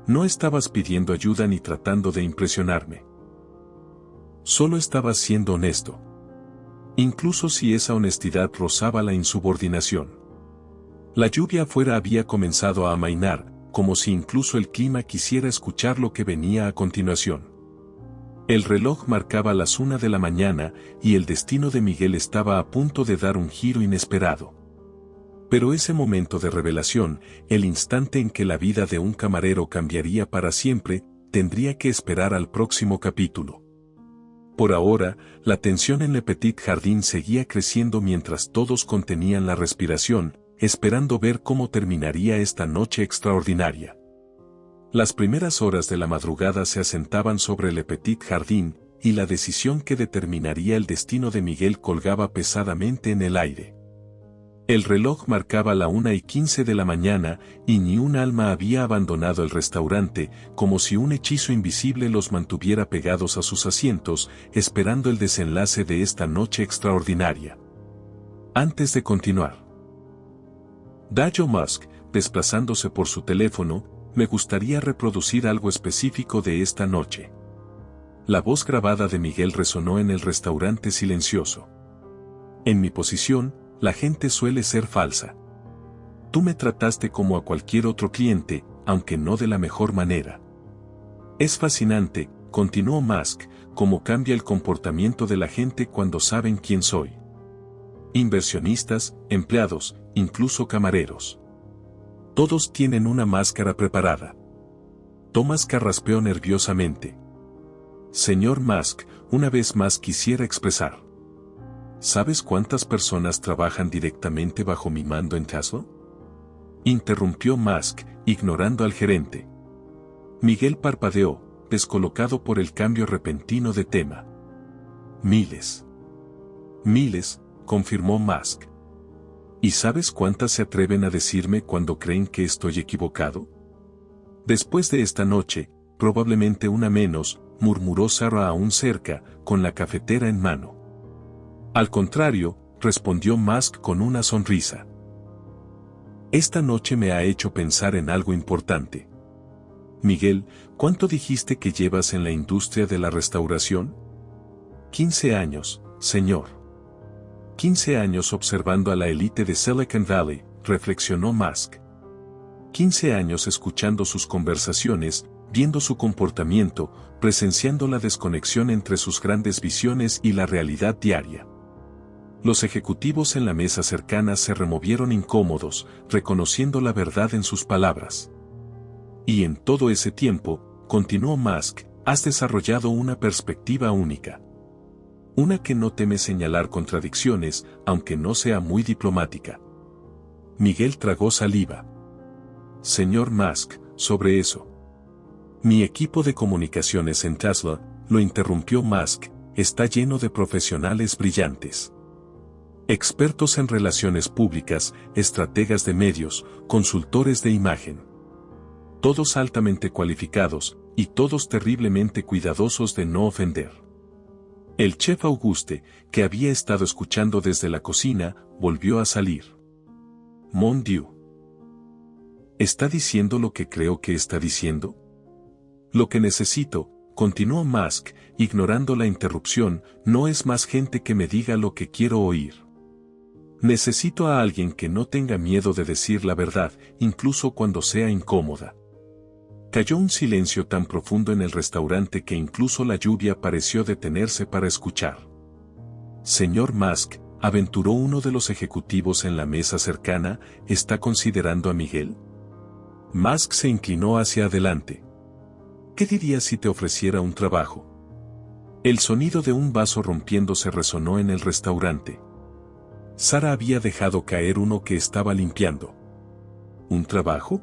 No estabas pidiendo ayuda ni tratando de impresionarme. Solo estabas siendo honesto. Incluso si esa honestidad rozaba la insubordinación. La lluvia afuera había comenzado a amainar, como si incluso el clima quisiera escuchar lo que venía a continuación. El reloj marcaba las 1 de la mañana y el destino de Miguel estaba a punto de dar un giro inesperado. Pero ese momento de revelación, el instante en que la vida de un camarero cambiaría para siempre, tendría que esperar al próximo capítulo. Por ahora, la tensión en Le Petit Jardín seguía creciendo mientras todos contenían la respiración, esperando ver cómo terminaría esta noche extraordinaria. Las primeras horas de la madrugada se asentaban sobre Le Petit Jardín, y la decisión que determinaría el destino de Miguel colgaba pesadamente en el aire. El reloj marcaba la 1:15 de la mañana, y ni un alma había abandonado el restaurante, como si un hechizo invisible los mantuviera pegados a sus asientos, esperando el desenlace de esta noche extraordinaria. Antes de continuar, Dayo Musk, desplazándose por su teléfono, me gustaría reproducir algo específico de esta noche. La voz grabada de Miguel resonó en el restaurante silencioso. En mi posición, la gente suele ser falsa. Tú me trataste como a cualquier otro cliente, aunque no de la mejor manera. Es fascinante, continuó Musk, cómo cambia el comportamiento de la gente cuando saben quién soy. Inversionistas, empleados, incluso camareros. Todos tienen una máscara preparada. Thomas carraspeó nerviosamente. Señor Musk, una vez más quisiera expresar. ¿Sabes cuántas personas trabajan directamente bajo mi mando en Tesla? Interrumpió Musk, ignorando al gerente. Miguel parpadeó, descolocado por el cambio repentino de tema. Miles. Miles, confirmó Musk. ¿Y sabes cuántas se atreven a decirme cuando creen que estoy equivocado? Después de esta noche, probablemente una menos, murmuró Sarah aún cerca, con la cafetera en mano. Al contrario, respondió Musk con una sonrisa. Esta noche me ha hecho pensar en algo importante. Miguel, ¿cuánto dijiste que llevas en la industria de la restauración? 15 años, señor. 15 años observando a la élite de Silicon Valley, reflexionó Musk. 15 años escuchando sus conversaciones, viendo su comportamiento, presenciando la desconexión entre sus grandes visiones y la realidad diaria. Los ejecutivos en la mesa cercana se removieron incómodos, reconociendo la verdad en sus palabras. Y en todo ese tiempo, continuó Musk, has desarrollado una perspectiva única. Una que no teme señalar contradicciones, aunque no sea muy diplomática. Miguel tragó saliva. Señor Musk, sobre eso. Mi equipo de comunicaciones en Tesla, lo interrumpió Musk, está lleno de profesionales brillantes. Expertos en relaciones públicas, estrategas de medios, consultores de imagen. Todos altamente cualificados, y todos terriblemente cuidadosos de no ofender. El chef Auguste, que había estado escuchando desde la cocina, volvió a salir. Mon Dieu. ¿Está diciendo lo que creo que está diciendo? Lo que necesito, continuó Musk, ignorando la interrupción, no es más gente que me diga lo que quiero oír. Necesito a alguien que no tenga miedo de decir la verdad, incluso cuando sea incómoda. Cayó un silencio tan profundo en el restaurante que incluso la lluvia pareció detenerse para escuchar. Señor Musk, aventuró uno de los ejecutivos en la mesa cercana, ¿está considerando a Miguel? Musk se inclinó hacia adelante. ¿Qué dirías si te ofreciera un trabajo? El sonido de un vaso rompiéndose resonó en el restaurante. Sara había dejado caer uno que estaba limpiando. ¿Un trabajo?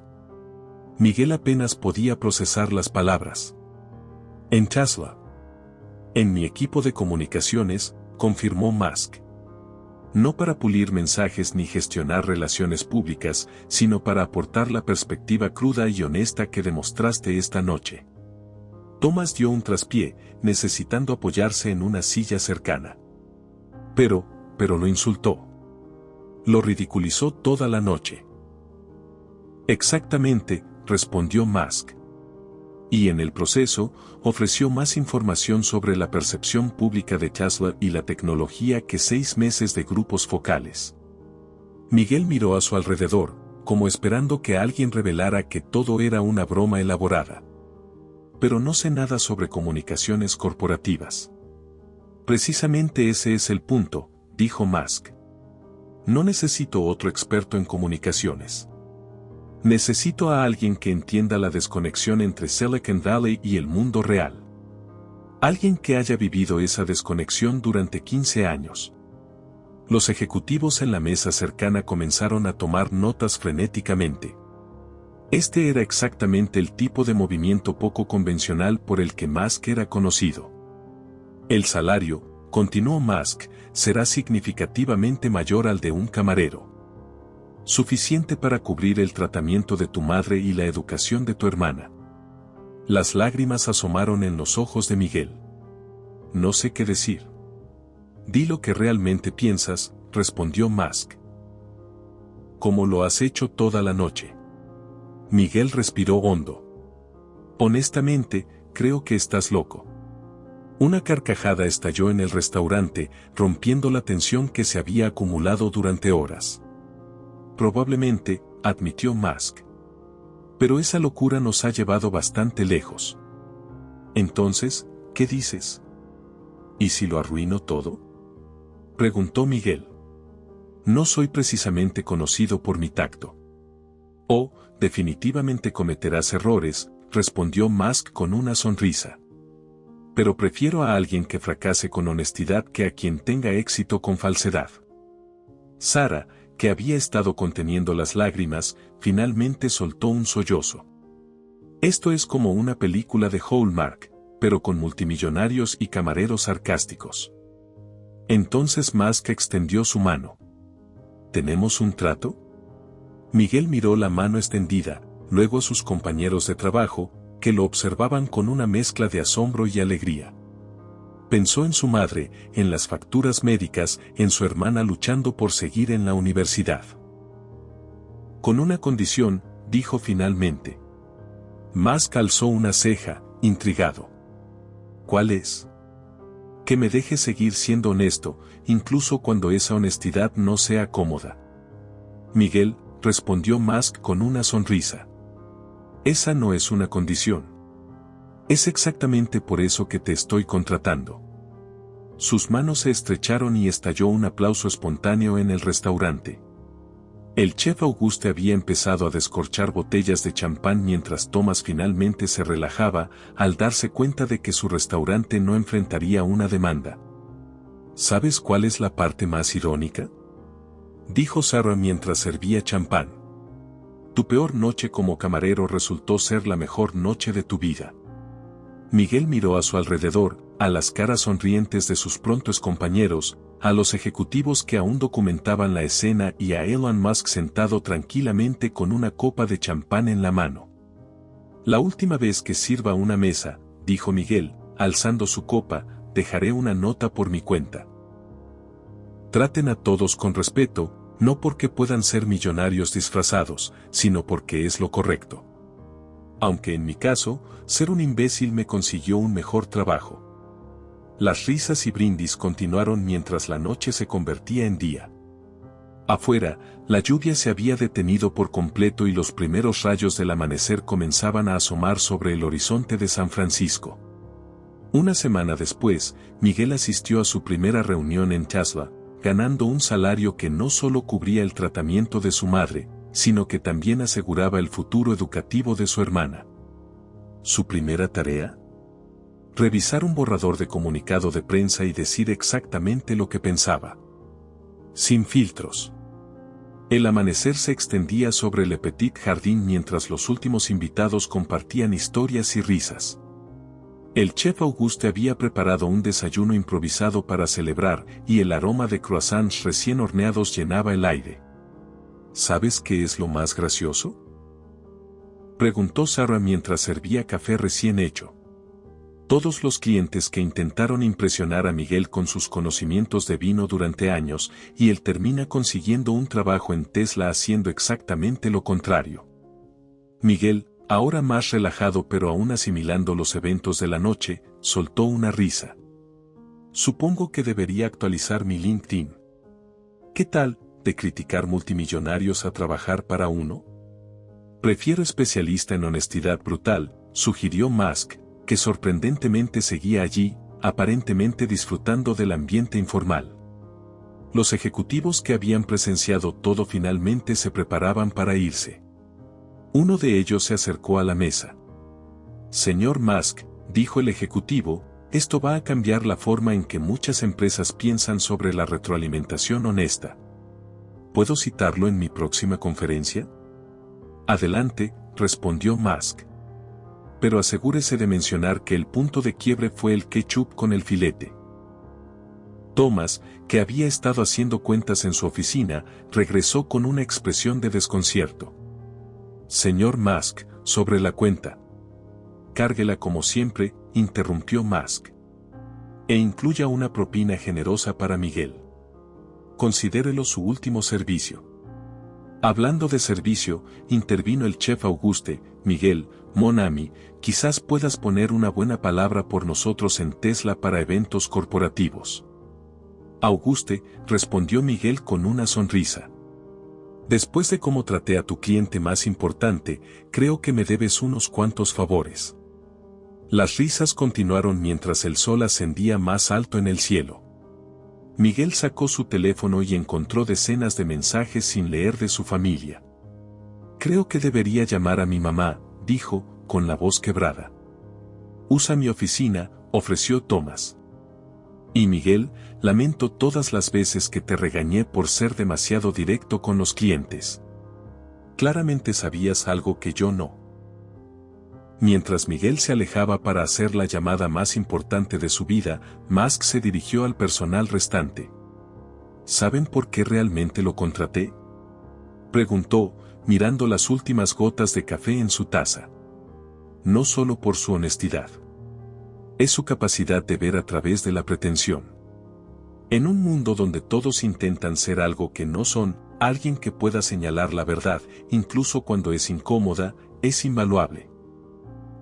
Miguel apenas podía procesar las palabras. En Tesla. En mi equipo de comunicaciones, confirmó Musk. No para pulir mensajes ni gestionar relaciones públicas, sino para aportar la perspectiva cruda y honesta que demostraste esta noche. Thomas dio un traspié, necesitando apoyarse en una silla cercana. Pero lo insultó. Lo ridiculizó toda la noche. Exactamente, respondió Musk. Y en el proceso, ofreció más información sobre la percepción pública de Tesla y la tecnología que 6 meses de grupos focales. Miguel miró a su alrededor, como esperando que alguien revelara que todo era una broma elaborada. Pero no sé nada sobre comunicaciones corporativas. Precisamente ese es el punto, dijo Musk. No necesito otro experto en comunicaciones. Necesito a alguien que entienda la desconexión entre Silicon Valley y el mundo real. Alguien que haya vivido esa desconexión durante 15 años. Los ejecutivos en la mesa cercana comenzaron a tomar notas frenéticamente. Este era exactamente el tipo de movimiento poco convencional por el que Musk era conocido. El salario, continuó Musk, será significativamente mayor al de un camarero. Suficiente para cubrir el tratamiento de tu madre y la educación de tu hermana. Las lágrimas asomaron en los ojos de Miguel. No sé qué decir. Di lo que realmente piensas, respondió Musk. Como lo has hecho toda la noche. Miguel respiró hondo. Honestamente, creo que estás loco. Una carcajada estalló en el restaurante, rompiendo la tensión que se había acumulado durante horas. Probablemente, admitió Musk. Pero esa locura nos ha llevado bastante lejos. Entonces, ¿qué dices? ¿Y si lo arruino todo? Preguntó Miguel. No soy precisamente conocido por mi tacto. Oh, definitivamente cometerás errores, respondió Musk con una sonrisa. Pero prefiero a alguien que fracase con honestidad que a quien tenga éxito con falsedad. Sara, que había estado conteniendo las lágrimas, finalmente soltó un sollozo. Esto es como una película de Hallmark, pero con multimillonarios y camareros sarcásticos. Entonces Musk extendió su mano. ¿Tenemos un trato? Miguel miró la mano extendida, luego a sus compañeros de trabajo, que lo observaban con una mezcla de asombro y alegría. Pensó en su madre, en las facturas médicas, en su hermana luchando por seguir en la universidad. Con una condición, dijo finalmente. Musk alzó una ceja, intrigado. ¿Cuál es? Que me deje seguir siendo honesto, incluso cuando esa honestidad no sea cómoda. Miguel, respondió Musk con una sonrisa. Esa no es una condición. Es exactamente por eso que te estoy contratando. Sus manos se estrecharon y estalló un aplauso espontáneo en el restaurante. El chef Auguste había empezado a descorchar botellas de champán mientras Thomas finalmente se relajaba al darse cuenta de que su restaurante no enfrentaría una demanda. ¿Sabes cuál es la parte más irónica? Dijo Sarah mientras servía champán. Tu peor noche como camarero resultó ser la mejor noche de tu vida. Miguel miró a su alrededor, a las caras sonrientes de sus prontos compañeros, a los ejecutivos que aún documentaban la escena y a Elon Musk sentado tranquilamente con una copa de champán en la mano. La última vez que sirva una mesa, dijo Miguel, alzando su copa, dejaré una nota por mi cuenta. Traten a todos con respeto, no porque puedan ser millonarios disfrazados, sino porque es lo correcto. Aunque en mi caso, ser un imbécil me consiguió un mejor trabajo. Las risas y brindis continuaron mientras la noche se convertía en día. Afuera, la lluvia se había detenido por completo y los primeros rayos del amanecer comenzaban a asomar sobre el horizonte de San Francisco. Una semana después, Miguel asistió a su primera reunión en Tesla, ganando un salario que no solo cubría el tratamiento de su madre, sino que también aseguraba el futuro educativo de su hermana. ¿Su primera tarea? Revisar un borrador de comunicado de prensa y decir exactamente lo que pensaba. Sin filtros. El amanecer se extendía sobre Le Petit Jardín mientras los últimos invitados compartían historias y risas. El chef Auguste había preparado un desayuno improvisado para celebrar y el aroma de croissants recién horneados llenaba el aire. ¿Sabes qué es lo más gracioso? Preguntó Sarah mientras servía café recién hecho. Todos los clientes que intentaron impresionar a Miguel con sus conocimientos de vino durante años, y él termina consiguiendo un trabajo en Tesla haciendo exactamente lo contrario. Miguel, ahora más relajado pero aún asimilando los eventos de la noche, soltó una risa. Supongo que debería actualizar mi LinkedIn. ¿Qué tal, de criticar multimillonarios a trabajar para uno? Prefiero especialista en honestidad brutal, sugirió Musk, que sorprendentemente seguía allí, aparentemente disfrutando del ambiente informal. Los ejecutivos que habían presenciado todo finalmente se preparaban para irse. Uno de ellos se acercó a la mesa. Señor Musk, dijo el ejecutivo, esto va a cambiar la forma en que muchas empresas piensan sobre la retroalimentación honesta. ¿Puedo citarlo en mi próxima conferencia? Adelante, respondió Musk. Pero asegúrese de mencionar que el punto de quiebre fue el ketchup con el filete. Thomas, que había estado haciendo cuentas en su oficina, regresó con una expresión de desconcierto. Señor Musk, sobre la cuenta. Cárguela como siempre, interrumpió Musk. E incluya una propina generosa para Miguel. Considérelo su último servicio. Hablando de servicio, intervino el chef Auguste. Miguel, mon ami, quizás puedas poner una buena palabra por nosotros en Tesla para eventos corporativos. Auguste, respondió Miguel con una sonrisa. Después de cómo traté a tu cliente más importante, creo que me debes unos cuantos favores. Las risas continuaron mientras el sol ascendía más alto en el cielo. Miguel sacó su teléfono y encontró decenas de mensajes sin leer de su familia. Creo que debería llamar a mi mamá, dijo, con la voz quebrada. Usa mi oficina, ofreció Thomas. Y Miguel, lamento todas las veces que te regañé por ser demasiado directo con los clientes. Claramente sabías algo que yo no. Mientras Miguel se alejaba para hacer la llamada más importante de su vida, Musk se dirigió al personal restante. ¿Saben por qué realmente lo contraté?, preguntó, mirando las últimas gotas de café en su taza. No solo por su honestidad. Es su capacidad de ver a través de la pretensión. En un mundo donde todos intentan ser algo que no son, alguien que pueda señalar la verdad, incluso cuando es incómoda, es invaluable.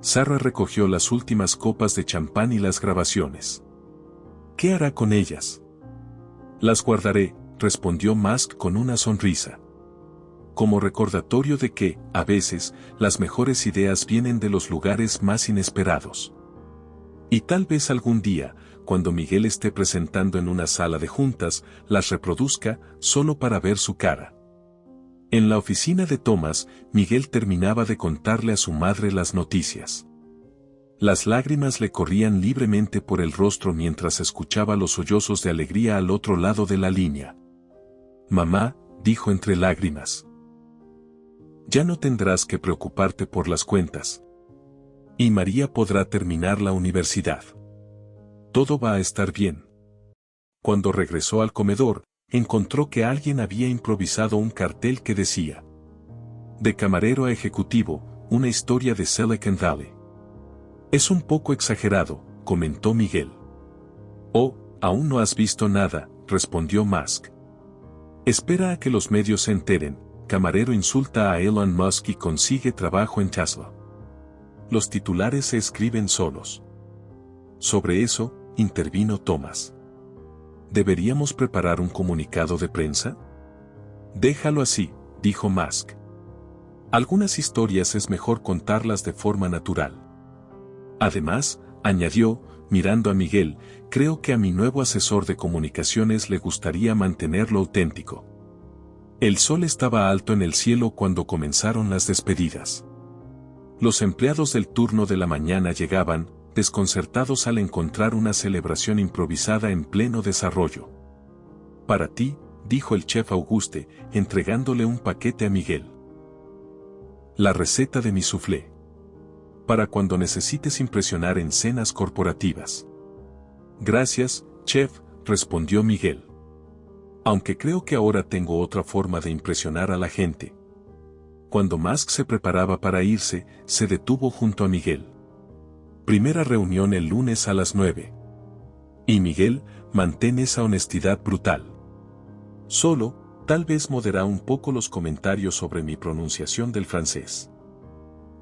Sarah recogió las últimas copas de champán y las grabaciones. ¿Qué hará con ellas? Las guardaré, respondió Musk con una sonrisa. Como recordatorio de que, a veces, las mejores ideas vienen de los lugares más inesperados. Y tal vez algún día, cuando Miguel esté presentando en una sala de juntas, las reproduzca, solo para ver su cara. En la oficina de Thomas, Miguel terminaba de contarle a su madre las noticias. Las lágrimas le corrían libremente por el rostro mientras escuchaba los sollozos de alegría al otro lado de la línea. Mamá, dijo entre lágrimas. Ya no tendrás que preocuparte por las cuentas. Y María podrá terminar la universidad. Todo va a estar bien. Cuando regresó al comedor, encontró que alguien había improvisado un cartel que decía: de camarero a ejecutivo, una historia de Silicon Valley. Es un poco exagerado, comentó Miguel. Oh, aún no has visto nada, respondió Musk. Espera a que los medios se enteren. Camarero insulta a Elon Musk y consigue trabajo en Tesla. Los titulares se escriben solos. Sobre eso, intervino Thomas. ¿Deberíamos preparar un comunicado de prensa? Déjalo así, dijo Musk. Algunas historias es mejor contarlas de forma natural. Además, añadió, mirando a Miguel, creo que a mi nuevo asesor de comunicaciones le gustaría mantenerlo auténtico. El sol estaba alto en el cielo cuando comenzaron las despedidas. Los empleados del turno de la mañana llegaban, desconcertados al encontrar una celebración improvisada en pleno desarrollo. Para ti, dijo el chef Auguste, entregándole un paquete a Miguel. La receta de mi soufflé. Para cuando necesites impresionar en cenas corporativas. Gracias, chef, respondió Miguel. Aunque creo que ahora tengo otra forma de impresionar a la gente. Cuando Musk se preparaba para irse, se detuvo junto a Miguel. Primera reunión el lunes a las 9. Y Miguel, mantén esa honestidad brutal. Solo, tal vez modera un poco los comentarios sobre mi pronunciación del francés.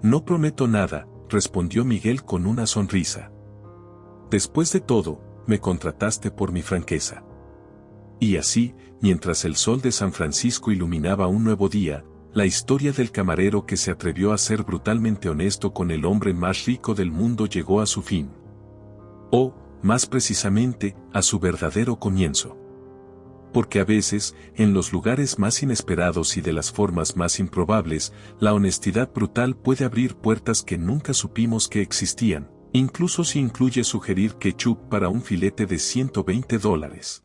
No prometo nada, respondió Miguel con una sonrisa. Después de todo, me contrataste por mi franqueza. Y así, mientras el sol de San Francisco iluminaba un nuevo día, la historia del camarero que se atrevió a ser brutalmente honesto con el hombre más rico del mundo llegó a su fin. O, más precisamente, a su verdadero comienzo. Porque a veces, en los lugares más inesperados y de las formas más improbables, la honestidad brutal puede abrir puertas que nunca supimos que existían, incluso si incluye sugerir ketchup para un filete de $120.